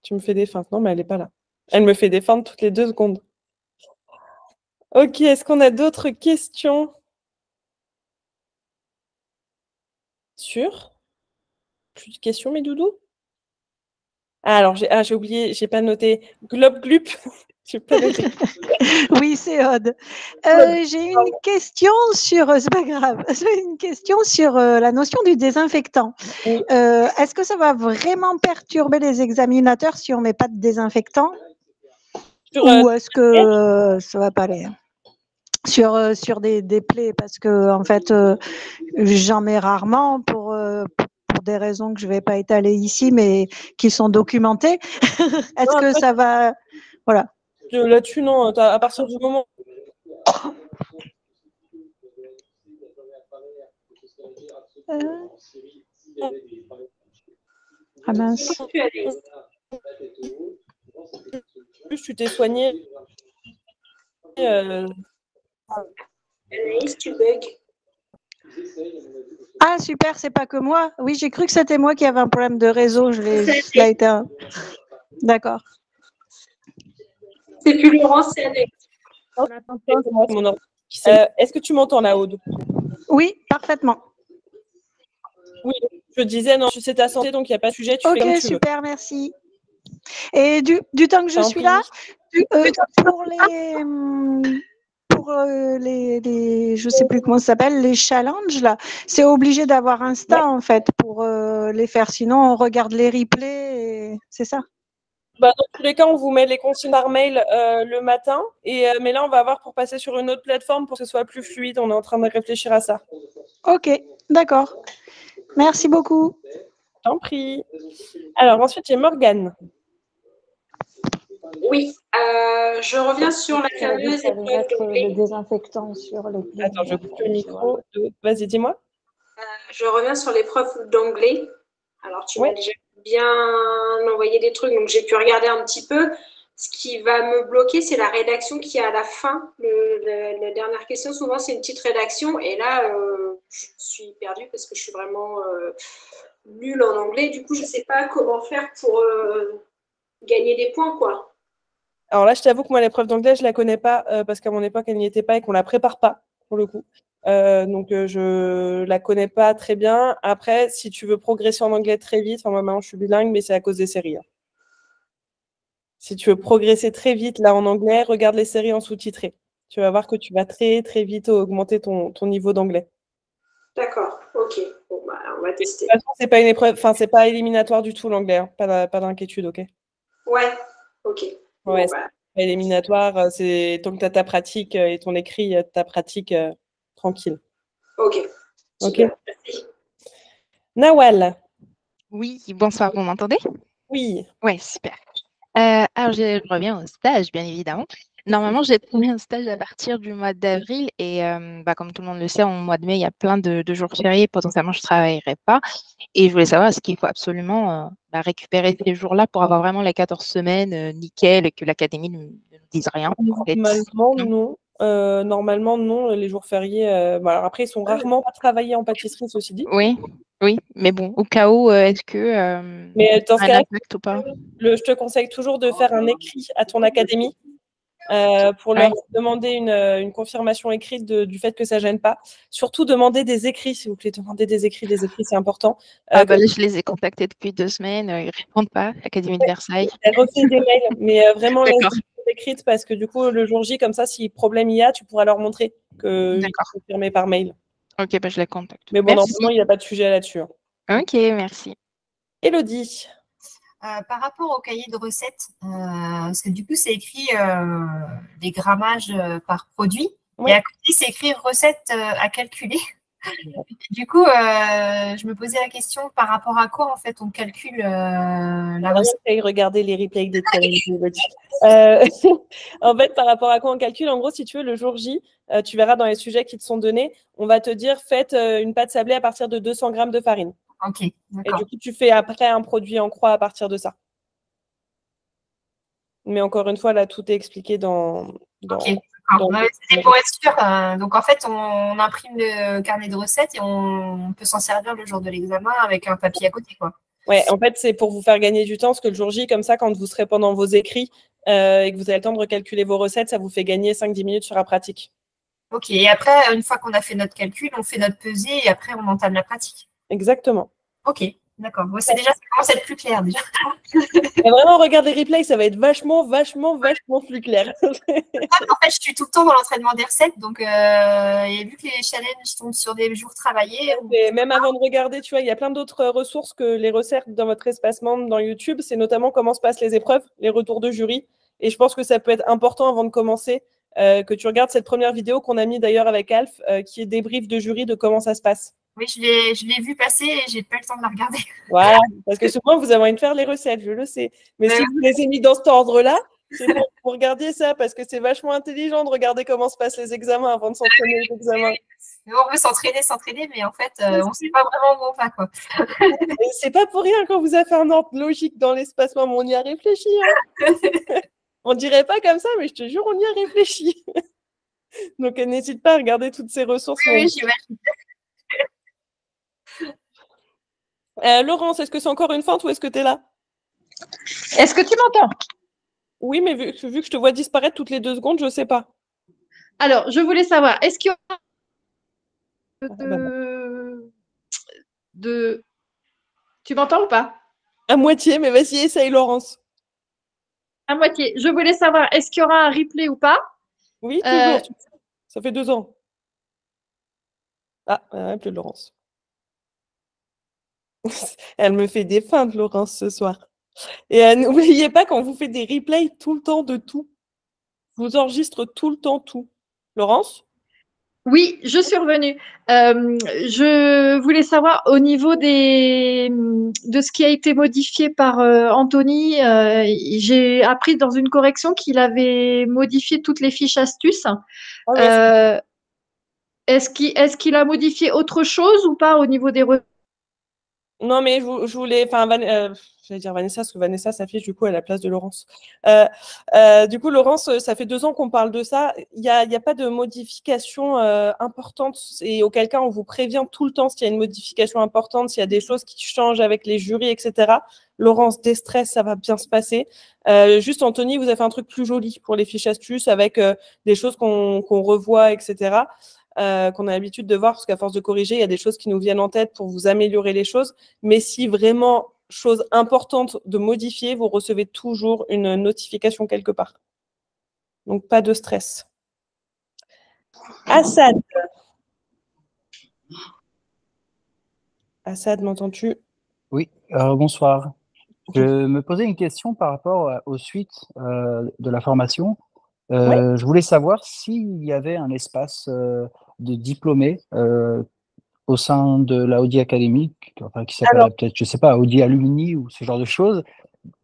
Tu me fais des feintes. Non, mais elle n'est pas là. Elle me fait des feintes toutes les 2 secondes. Ok, est-ce qu'on a d'autres questions? Sûr? Plus de questions, mes doudous? Ah, alors, j'ai oublié, j'ai pas noté. Globe Glup. Pas noté. Oui, c'est Aude. J'ai une question sur, c'est pas grave, j'ai une question sur la notion du désinfectant. Est-ce que ça va vraiment perturber les examinateurs si on ne met pas de désinfectant? Ou est-ce que ça va pas aller? Sur des plaies, parce que en fait, j'en mets rarement pour des raisons que je ne vais pas étaler ici, mais qui sont documentées. Est-ce que ça va... Voilà. Là-dessus, non, à partir du moment... Ah mince. Plus tu t'es soigné... Anaïs, tu bugs. Ah super, c'est pas que moi. Oui, j'ai cru que c'était moi qui avais un problème de réseau. Je l'ai éteint. D'accord. C'est plus Laurence, c'est Anaïs. Est-ce que tu m'entends là, Aude? Oui, parfaitement. Oui, Je disais, non, c'est ta santé, donc il n'y a pas de sujet, tu fais comme Ok, tu veux. super, merci. Et du temps que je T'en suis prie. là, pour les je sais plus comment ça s'appelle, les challenges là, c'est obligé d'avoir Insta en fait pour les faire. Sinon, on regarde les replays, c'est ça? Bah, dans tous les cas, on vous met les consignes par mail le matin. Mais là, on va voir pour passer sur une autre plateforme pour que ce soit plus fluide. On est en train de réfléchir à ça. Ok, d'accord. Merci beaucoup. T'en prie. Alors, ensuite, j'ai Morgane. Oui, je reviens sur la fameuse épreuve d'anglais. Le désinfectant sur les pieds. Attends, je coupe le micro. Vas-y, dis-moi. Je reviens sur l'épreuve d'anglais. Alors, tu m'as déjà bien envoyé des trucs, donc j'ai pu regarder un petit peu. Ce qui va me bloquer, c'est la rédaction qui est à la fin. La dernière question, souvent, c'est une petite rédaction. Et là, je suis perdue parce que je suis vraiment nulle en anglais. Du coup, je ne sais pas comment faire pour gagner des points, quoi. Alors là, je t'avoue que moi, l'épreuve d'anglais, je ne la connais pas parce qu'à mon époque, elle n'y était pas et qu'on ne la prépare pas, pour le coup. Donc, je ne la connais pas très bien. Après, si tu veux progresser en anglais très vite, moi, maintenant, je suis bilingue, mais c'est à cause des séries. Hein. Si tu veux progresser très vite, là, en anglais, regarde les séries en sous-titré. Tu vas voir que tu vas très, très vite augmenter ton niveau d'anglais. D'accord, ok. Bon, bah, on va tester. De toute façon, c'est pas une épreuve, enfin, c'est pas éliminatoire du tout, l'anglais. Hein. Pas d'inquiétude, ok? Ouais, ok. Ouais, Bon, c'est bah. pas éliminatoire. C'est tant que tu as ta pratique et ton écrit, ta pratique tranquille. Ok. Ok. Super, merci. Nawal. Oui, bonsoir, vous m'entendez? Oui. Ouais, super. Alors, je reviens au stage, bien évidemment. Normalement, j'ai trouvé un stage à partir du mois d'avril et comme tout le monde le sait, en mois de mai, il y a plein de jours fériés. Potentiellement, je ne travaillerai pas. Et je voulais savoir, est-ce qu'il faut absolument récupérer ces jours-là pour avoir vraiment les 14 semaines nickel et que l'académie ne nous dise rien, en fait. Normalement, non. Normalement, non. Les jours fériés, alors après, ils sont rarement pas travaillés en pâtisserie, ceci dit. Oui, oui, mais bon, au cas où, est-ce que Mais dans ce un cas-là, impact ou pas? je te conseille toujours de faire un écrit à ton académie pour leur demander une confirmation écrite du fait que ça ne gêne pas. Surtout, demander des écrits, s'il vous plaît. Demandez des écrits, c'est important. Je les ai contactés depuis 2 semaines, ils ne répondent pas, l'Académie de Versailles. Elle refait des mails, mais vraiment D'accord. écrite parce que du coup, le jour J, comme ça, si problème il y a, tu pourras leur montrer qu'ils sont confirmés par mail. Ok, je les contacte. Mais bon, Merci. normalement, il n'y a pas de sujet là-dessus. Hein. Ok, merci. Élodie. Par rapport au cahier de recettes, parce que du coup, c'est écrit les grammages par produit. Et à côté, c'est écrit recettes à calculer. Du coup, je me posais la question par rapport à quoi, en fait, on calcule la recette. Regardez les replays des en fait, par rapport à quoi on calcule, en gros, si tu veux, le jour J, tu verras dans les sujets qui te sont donnés, on va te dire, faites une pâte sablée à partir de 200 g de farine. Ok, d'accord. Et du coup, tu fais après un produit en croix à partir de ça. Mais encore une fois, là, tout est expliqué dans... Ok, d'accord. C'était pour être sûr. Donc, en fait, on imprime le carnet de recettes et on peut s'en servir le jour de l'examen avec un papier à côté, quoi. Ouais, en fait, c'est pour vous faire gagner du temps, parce que le jour J, comme ça, quand vous serez pendant vos écrits et que vous avez le temps de recalculer vos recettes, ça vous fait gagner 5-10 minutes sur la pratique. Ok, et après, une fois qu'on a fait notre calcul, on fait notre pesée et après, on entame la pratique. Exactement. Ok, d'accord. Bon, ça commence à être plus clair déjà. Et vraiment, regarde les replays, ça va être vachement plus clair. En fait, je suis tout le temps dans l'entraînement des recettes, donc et vu que les challenges tombent sur des jours travaillés. Et même avant de regarder, tu vois, il y a plein d'autres ressources que les recettes dans votre espace membre dans YouTube. C'est notamment comment se passent les épreuves, les retours de jury. Et je pense que ça peut être important avant de commencer que tu regardes cette première vidéo qu'on a mis d'ailleurs avec Alf, qui est débrief de jury de comment ça se passe. Oui, je l'ai vu passer et j'ai pas eu le temps de la regarder. Voilà, parce que souvent, vous avez envie de faire les recettes, je le sais. Mais si vous les avez mis dans cet ordre-là, c'est pour que vous regardiez ça, parce que c'est vachement intelligent de regarder comment se passent les examens avant de s'entraîner les examens. On veut s'entraîner, mais en fait, on ne sait pas vraiment où on va, quoi. C'est pas pour rien qu'on vous a fait un ordre logique dans l'espace membre, on y a réfléchi. Hein. On dirait pas comme ça, mais je te jure, on y a réfléchi. Donc, n'hésite pas à regarder toutes ces ressources. Oui, j'imagine. Laurence, est-ce que c'est encore une feinte ou est-ce que tu es là? Est-ce que tu m'entends? Oui, mais vu que je te vois disparaître toutes les 2 secondes, je ne sais pas. Alors, je voulais savoir, est-ce qu'il y a Tu m'entends ou pas? À moitié, mais vas-y, essaye, Laurence. À moitié. Je voulais savoir, est-ce qu'il y aura un replay ou pas? Oui, toujours. Ça fait 2 ans. Ah, plus de Laurence. Elle me fait des feintes, Laurence, ce soir. Et n'oubliez pas qu'on vous fait des replays tout le temps de tout. Je vous enregistre tout le temps tout. Laurence? Oui, je suis revenue. Je voulais savoir au niveau de ce qui a été modifié par Anthony, j'ai appris dans une correction qu'il avait modifié toutes les fiches astuces. Est-ce qu'il a modifié autre chose ou pas au niveau des Non, mais je voulais. Enfin, j'allais dire Vanessa, parce que Vanessa s'affiche du coup à la place de Laurence. Du coup, Laurence, ça fait 2 ans qu'on parle de ça. Il n'y a pas de modification importante. Et auquel cas, on vous prévient tout le temps s'il y a une modification importante, s'il y a des choses qui changent avec les jurys, etc. Laurence, déstresse, ça va bien se passer. Juste, Anthony, vous avez fait un truc plus joli pour les fiches astuces avec des choses qu'on revoit, etc. Qu'on a l'habitude de voir, parce qu'à force de corriger, il y a des choses qui nous viennent en tête pour vous améliorer les choses. Mais si vraiment, chose importante de modifier, vous recevez toujours une notification quelque part. Donc, pas de stress. Assad. Assad, m'entends-tu? Oui, bonsoir. Je me posais une question par rapport aux suites de la formation. Je voulais savoir s'il y avait un espace de diplômés au sein de la Audi Academy, enfin, qui s'appelle peut-être, je ne sais pas, Audi Alumni ou ce genre de choses,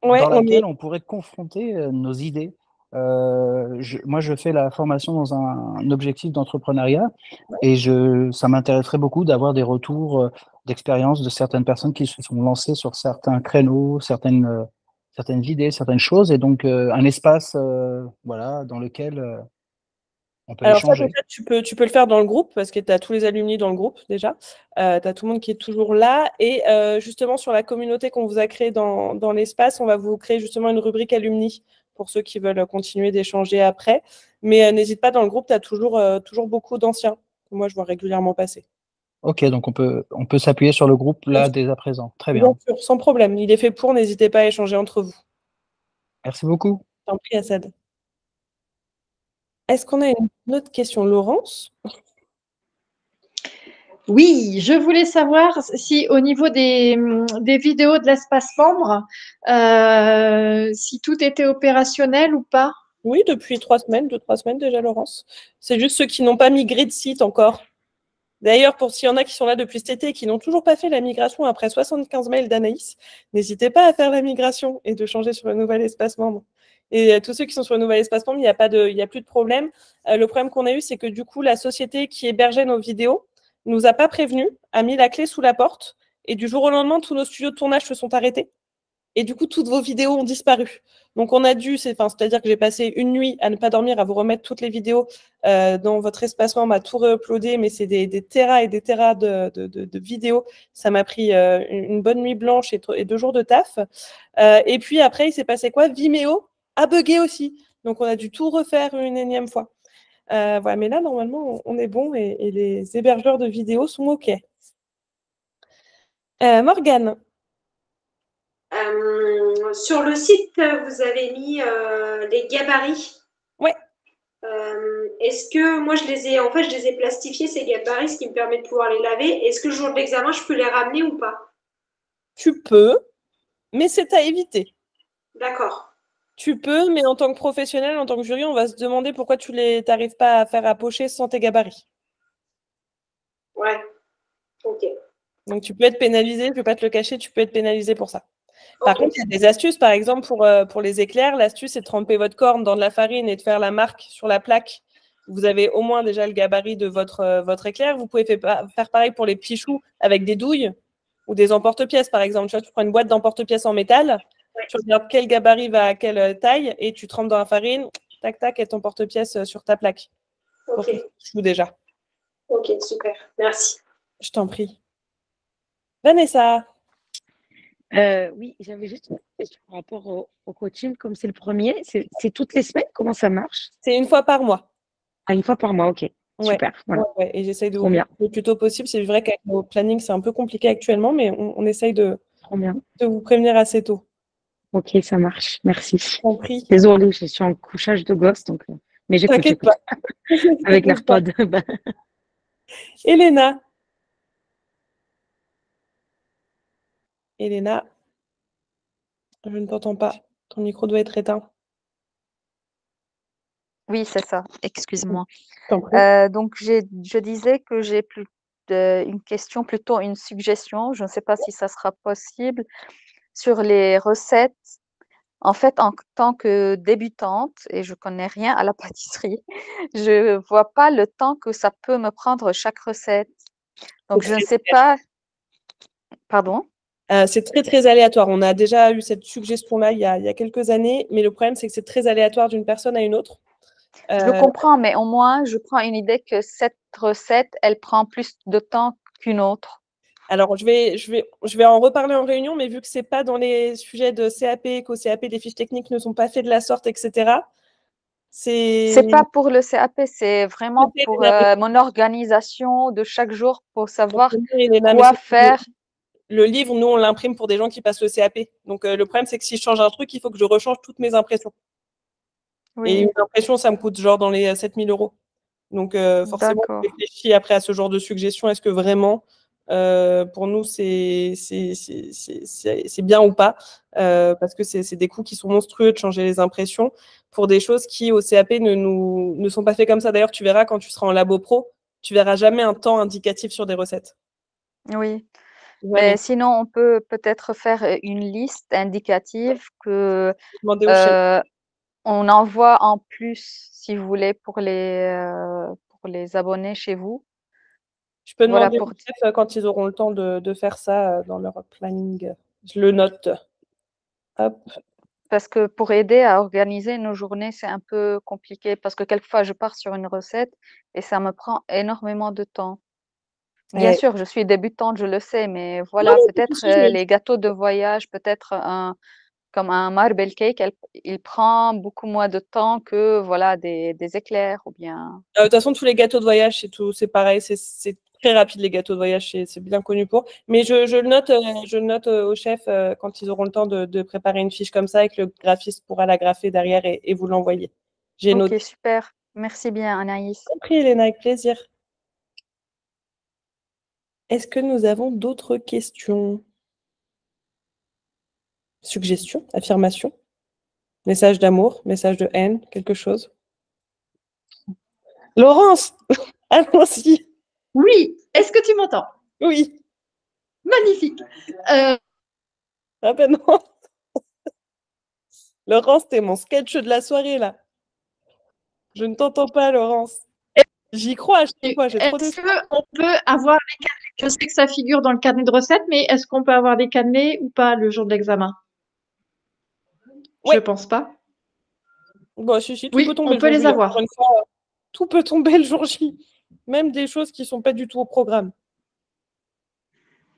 dans laquelle on pourrait confronter nos idées. Moi, je fais la formation dans un objectif d'entrepreneuriat et ça m'intéresserait beaucoup d'avoir des retours d'expérience de certaines personnes qui se sont lancées sur certains créneaux, certaines idées, certaines choses, et donc un espace voilà, dans lequel on peut échanger. Ça, tu peux le faire dans le groupe, parce que tu as tous les alumni dans le groupe déjà. Tu as tout le monde qui est toujours là. Et justement, sur la communauté qu'on vous a créée dans l'espace, on va vous créer justement une rubrique alumni pour ceux qui veulent continuer d'échanger après. Mais n'hésite pas, dans le groupe, tu as toujours beaucoup d'anciens que moi, je vois régulièrement passer. Ok, donc on peut s'appuyer sur le groupe là dès à présent. Très bien. Bien sûr, sans problème. Il est fait pour, n'hésitez pas à échanger entre vous. Merci beaucoup. Je t'en prie, Assad. Est-ce qu'on a une autre question, Laurence? Oui, je voulais savoir si au niveau des vidéos de l'espace membre, si tout était opérationnel ou pas. Oui, depuis 3 semaines, 2-3 semaines déjà, Laurence. C'est juste ceux qui n'ont pas migré de site encore. D'ailleurs, pour s'il y en a qui sont là depuis cet été et qui n'ont toujours pas fait la migration après 75 mails d'Anaïs, n'hésitez pas à faire la migration et de changer sur le nouvel espace membre. Et tous ceux qui sont sur le nouvel espace membre, il n'y a plus de problème. Le problème qu'on a eu, c'est que du coup, la société qui hébergeait nos vidéos ne nous a pas prévenus, a mis la clé sous la porte, et du jour au lendemain, tous nos studios de tournage se sont arrêtés. Et du coup, toutes vos vidéos ont disparu. Donc, on a dû, c'est-à-dire que j'ai passé une nuit à ne pas dormir, à vous remettre toutes les vidéos dans votre espace membre, à tout re-uploader, mais c'est des terras et des terras de vidéos. Ça m'a pris une bonne nuit blanche et 2 jours de taf. Et puis après, il s'est passé quoi? Vimeo a bugué aussi. Donc, on a dû tout refaire une énième fois. Voilà, mais là, normalement, on est bon et les hébergeurs de vidéos sont OK. Morgane. Sur le site, vous avez mis les gabarits. Ouais. Est-ce que moi je les ai plastifiés ces gabarits, ce qui me permet de pouvoir les laver. Est-ce que le jour de l'examen, je peux les ramener ou pas? Tu peux, mais c'est à éviter. D'accord. Tu peux, mais en tant que professionnel, en tant que jury, on va se demander pourquoi tu n'arrives pas à faire à pocher sans tes gabarits. Ouais. Ok. Donc tu peux être pénalisé, je ne vais pas te le cacher, tu peux être pénalisé pour ça. Par contre, il y a des astuces, par exemple, pour les éclairs. L'astuce, c'est de tremper votre corne dans de la farine et de faire la marque sur la plaque. Vous avez au moins déjà le gabarit de votre éclair. Vous pouvez faire pareil pour les petits choux avec des douilles ou des emporte-pièces, par exemple. Tu vois, tu prends une boîte d'emporte-pièces en métal, tu regardes quel gabarit va à quelle taille et tu trempes dans la farine, tac, tac, et ton porte-pièce sur ta plaque. Ok. Pour choux déjà. Ok, super. Merci. Je t'en prie. Vanessa. Oui, j'avais juste une question par rapport au coaching, comme c'est le premier. C'est toutes les semaines? Comment ça marche? C'est une fois par mois. Ah, une fois par mois, ok. Super. Voilà. Et j'essaye de Trop bien. le plus tôt possible. C'est vrai qu'avec nos plannings, c'est un peu compliqué actuellement, mais on essaye de trop bien. De vous prévenir assez tôt. Ok, ça marche. Merci. Compris. Désolée, je suis en couchage de gosse, donc, mais j'écoute. T'inquiète pas. Avec l'AirPod. Elena. Elena, je ne t'entends pas. Ton micro doit être éteint. Oui, c'est ça. Excuse-moi. Compris. Donc, je disais que j'ai une question, plutôt une suggestion. Je ne sais pas si ça sera possible sur les recettes. En fait, en tant que débutante, et je connais rien à la pâtisserie, je vois pas le temps que ça peut me prendre chaque recette. Donc, je ne sais pas. Pardon? C'est très, très aléatoire. On a déjà eu cette suggestion-là il y a quelques années, mais le problème, c'est que c'est très aléatoire d'une personne à une autre. Je comprends, mais au moins, je prends une idée que cette recette, elle prend plus de temps qu'une autre. Alors, je vais en reparler en réunion, mais vu que ce n'est pas dans les sujets de CAP, qu'au CAP, les fiches techniques ne sont pas faites de la sorte, etc., c'est pas pour le CAP, c'est vraiment pour mon organisation de chaque jour pour savoir quoi faire. Le livre, nous, on l'imprime pour des gens qui passent le CAP. Donc, le problème, c'est que si je change un truc, il faut que je rechange toutes mes impressions. Oui. Et une impression, ça me coûte genre dans les 7 000 €. Donc, forcément, on réfléchit après à ce genre de suggestion. Est-ce que vraiment, pour nous, c'est bien ou pas parce que c'est des coûts qui sont monstrueux de changer les impressions pour des choses qui, au CAP, ne sont pas faites comme ça. D'ailleurs, tu verras quand tu seras en labo pro, tu verras jamais un temps indicatif sur des recettes. Oui. Mais sinon, on peut peut-être faire une liste indicative que on envoie en plus, si vous voulez, pour les abonnés chez vous. Je peux demander au chef quand ils auront le temps de faire ça dans leur planning. Je le note. Hop. Parce que pour aider à organiser nos journées, c'est un peu compliqué parce que quelquefois, je pars sur une recette et ça me prend énormément de temps. Bien sûr, je suis débutante, je le sais, mais voilà, peut-être les gâteaux de voyage, peut-être comme un marble cake, il prend beaucoup moins de temps que voilà, des éclairs ou bien. De toute façon, tous les gâteaux de voyage, c'est pareil, c'est très rapide les gâteaux de voyage, c'est bien connu pour. Mais je le note au chef quand ils auront le temps de préparer une fiche comme ça et que le graphiste pourra la graffer derrière et vous l'envoyer. J'ai noté. Ok, super. Merci bien, Anaïs. Compris, Elena, avec plaisir. Est-ce que nous avons d'autres questions? Suggestions, affirmations, message d'amour, message de haine, quelque chose? Laurence, allons-y. Oui, est-ce que tu m'entends? Oui. Magnifique. Ah ben non. Laurence, t'es mon sketch de la soirée, là. Je ne t'entends pas, Laurence. J'y crois à chaque fois, j'ai trop de... Est-ce qu'on peut avoir des cannelés? Je sais que ça figure dans le carnet de recettes, mais est-ce qu'on peut avoir des cannelés ou pas le jour de l'examen? Ouais. Je pense pas. Bon, si, tout oui, peut tomber on peut les avoir. Une fois, tout peut tomber le jour J. Même des choses qui ne sont pas du tout au programme.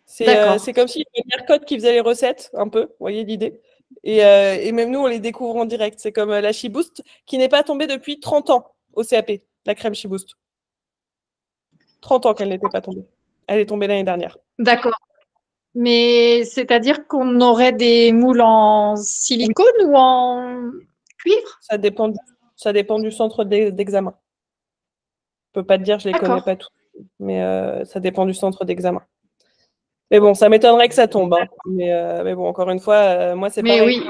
C'est comme si il y avait Mercotte qui faisait les recettes, un peu, vous voyez l'idée. Et même nous, on les découvre en direct. C'est comme la Chiboost qui n'est pas tombée depuis 30 ans au CAP, la crème Chiboost. 30 ans qu'elle n'était pas tombée. Elle est tombée l'année dernière. D'accord. Mais c'est-à-dire qu'on aurait des moules en silicone ou en cuivre? Ça dépend du centre d'examen. Je ne peux pas te dire, je ne les connais pas tous. Mais ça dépend du centre d'examen. Mais bon, ça m'étonnerait que ça tombe. Hein. Mais bon, encore une fois, moi, c'est pareil. Mais oui,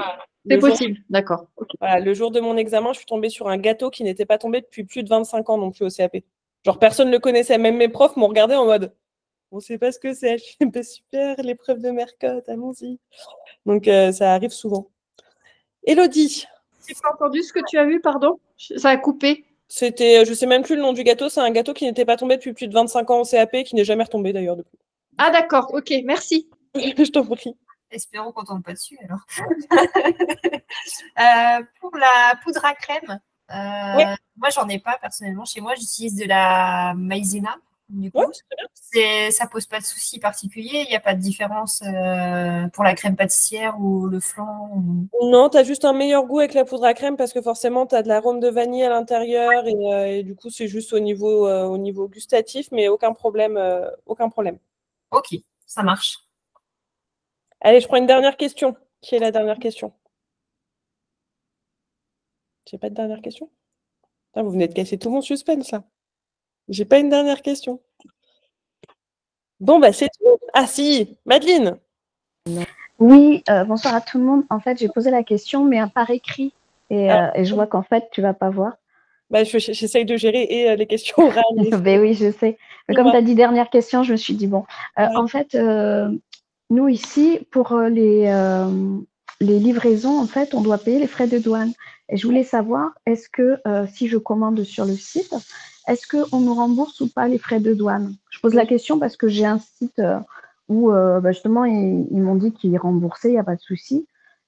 c'est possible. D'accord. Voilà, le jour de mon examen, je suis tombée sur un gâteau qui n'était pas tombé depuis plus de 25 ans non plus au CAP. Genre, personne ne le connaissait. Même mes profs m'ont regardé en mode « On ne sait pas ce que c'est. » Je fais bah, « Super, l'épreuve de Mercotte, allons-y. » Donc, ça arrive souvent. Élodie. Tu n'as pas entendu ce que tu as vu, pardon? Ça a coupé. C'était, je ne sais même plus le nom du gâteau. C'est un gâteau qui n'était pas tombé depuis plus de 25 ans au CAP et qui n'est jamais retombé d'ailleurs depuis. Ah d'accord, ok, merci. Je t'en prie. Espérons qu'on ne tombe pas dessus alors. Pour la poudre à crème, moi j'en ai pas personnellement. Chez moi, j'utilise de la maïzena. Du coup, ça pose pas de souci particulier. Il n'y a pas de différence pour la crème pâtissière ou le flan. Non, tu as juste un meilleur goût avec la poudre à crème parce que forcément, tu as de l'arôme de vanille à l'intérieur et du coup, c'est juste au niveau gustatif, mais aucun problème. Ok, ça marche. Allez, je prends une dernière question. Qui est la dernière question? J'ai pas de dernière question? Putain, vous venez de casser tout mon suspense, là. J'ai pas une dernière question. Bon, bah, c'est tout. Ah si, Madeleine. Oui, bonsoir à tout le monde. En fait, j'ai posé la question, mais par écrit. Et je vois qu'en fait, tu ne vas pas voir. Bah, j'essaye de gérer les questions orales. Ben oui, je sais. Mais comme tu as dit dernière question, je me suis dit, bon. En fait, nous ici, pour les livraisons, en fait, on doit payer les frais de douane. Et je voulais savoir, est-ce que si je commande sur le site, est-ce qu'on nous rembourse ou pas les frais de douane? Je pose la question parce que j'ai un site où justement, ils m'ont dit qu'ils remboursaient, il n'y a pas de souci.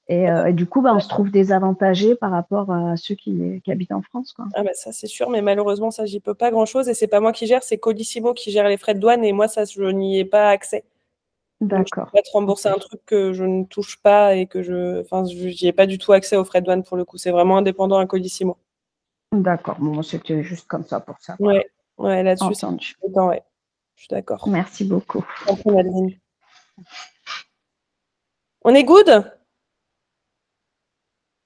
Et du coup, on se trouve désavantagés par rapport à ceux qui habitent en France, quoi. Ah bah ça, c'est sûr, mais malheureusement, ça, j'y peux pas grand-chose. Et c'est pas moi qui gère, c'est Colissimo qui gère les frais de douane. Et moi, ça, je n'y ai pas accès. D'accord. Je peux pas te rembourser un truc que je ne touche pas et que j'y ai pas du tout accès aux frais de douane pour le coup. C'est vraiment indépendant à Colissimo. D'accord. Bon, c'était juste comme ça pour ça. Ouais, là-dessus, c'est entendu. ouais. Je suis d'accord. Merci beaucoup. Madeleine. On est good?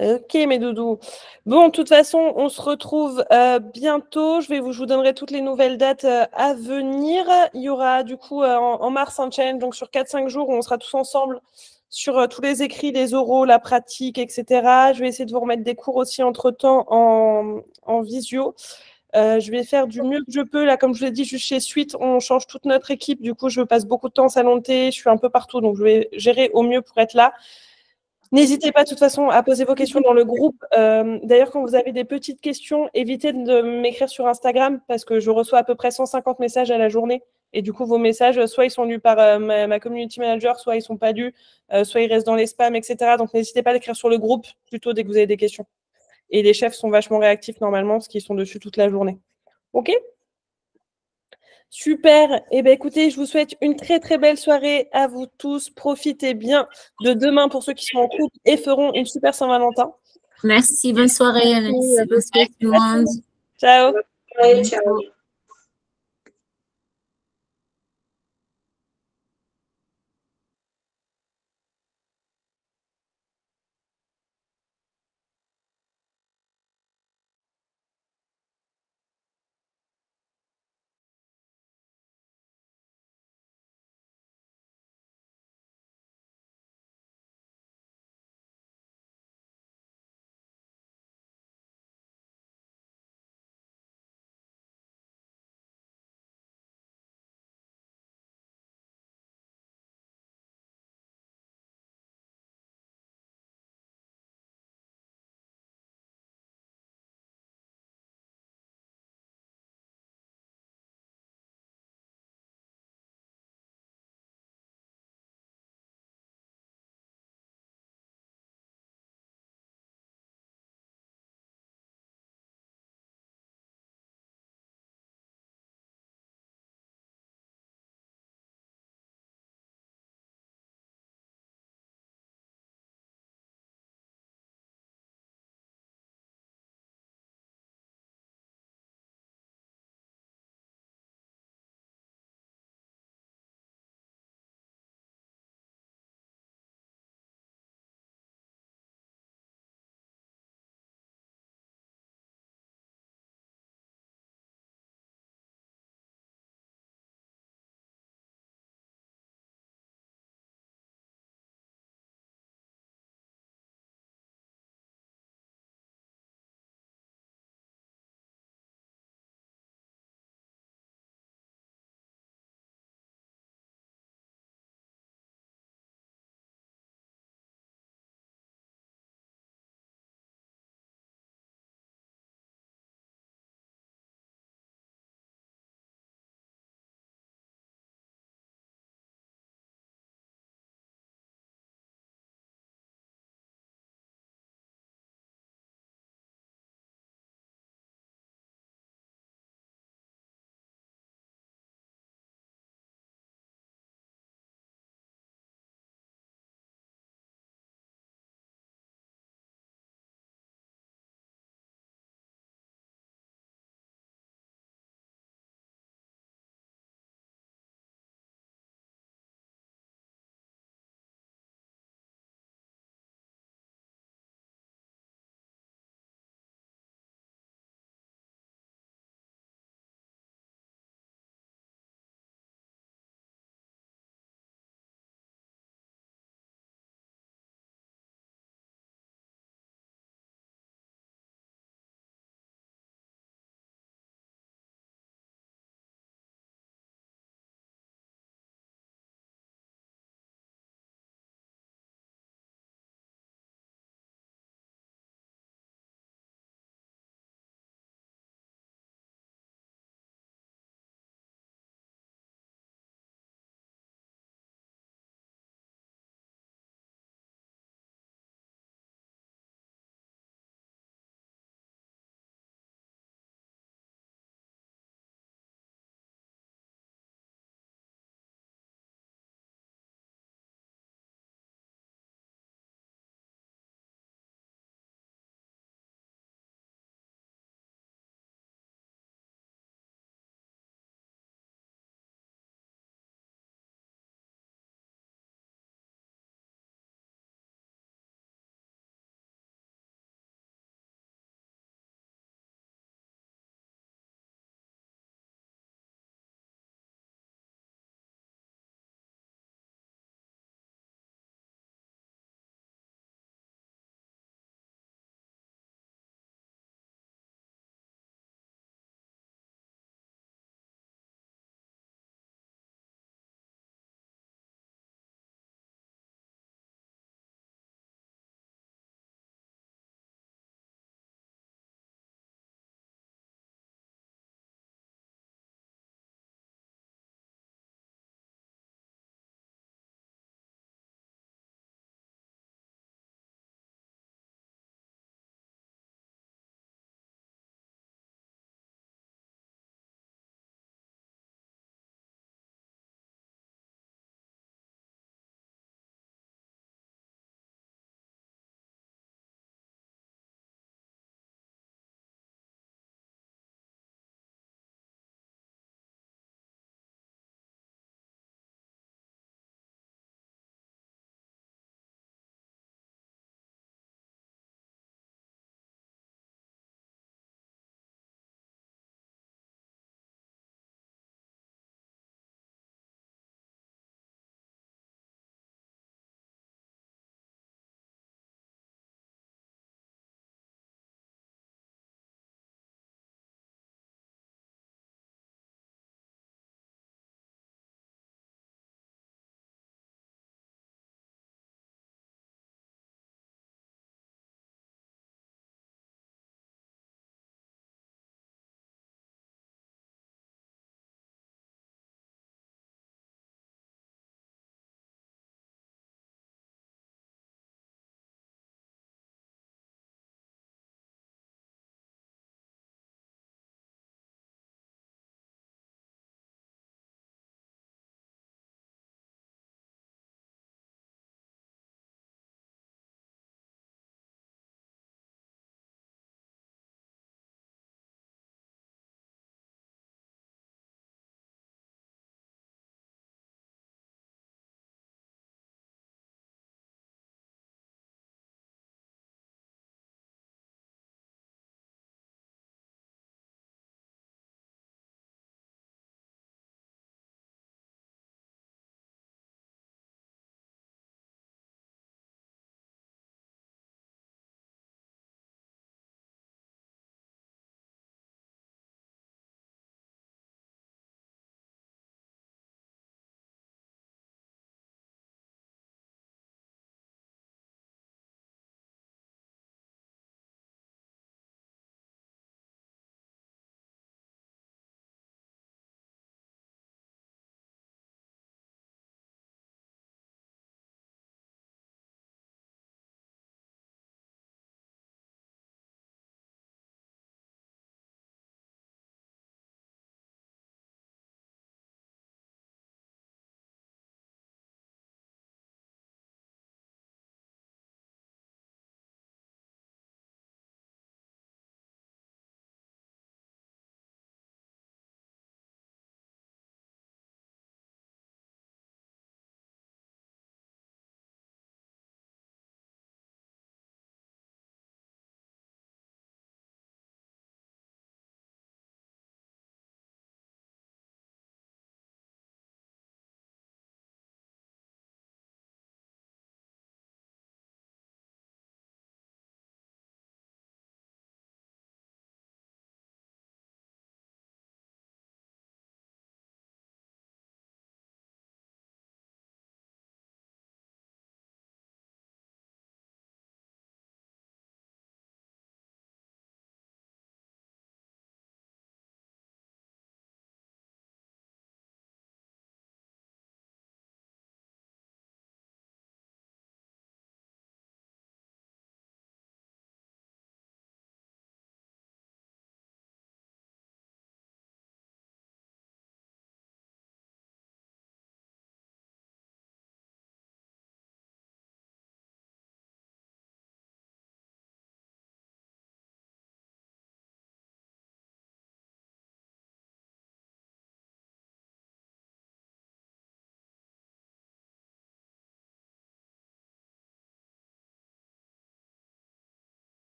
Ok, mes doudous. Bon, de toute façon, on se retrouve bientôt. Je vous donnerai toutes les nouvelles dates à venir. Il y aura du coup en mars un challenge, donc sur 4-5 jours, où on sera tous ensemble sur tous les écrits, les oraux, la pratique, etc. Je vais essayer de vous remettre des cours aussi entre-temps en visio. Je vais faire du mieux que je peux. Là, comme je vous l'ai dit, juste chez Suite, on change toute notre équipe. Du coup, je passe beaucoup de temps en salon de thé. Je suis un peu partout, donc je vais gérer au mieux pour être là. N'hésitez pas de toute façon à poser vos questions dans le groupe. D'ailleurs, quand vous avez des petites questions, évitez de m'écrire sur Instagram parce que je reçois à peu près 150 messages à la journée. Et du coup, vos messages, soit ils sont lus par ma community manager, soit ils ne sont pas lus, soit ils restent dans les spams, etc. Donc, n'hésitez pas à l'écrire sur le groupe plutôt dès que vous avez des questions. Et les chefs sont vachement réactifs normalement parce qu'ils sont dessus toute la journée. OK ? Super. Eh bien, écoutez, je vous souhaite une très, très belle soirée à vous tous. Profitez bien de demain pour ceux qui sont en couple et feront une super Saint-Valentin. Merci, bonne soirée. Merci, bonne soirée tout le monde. Ciao. Ciao.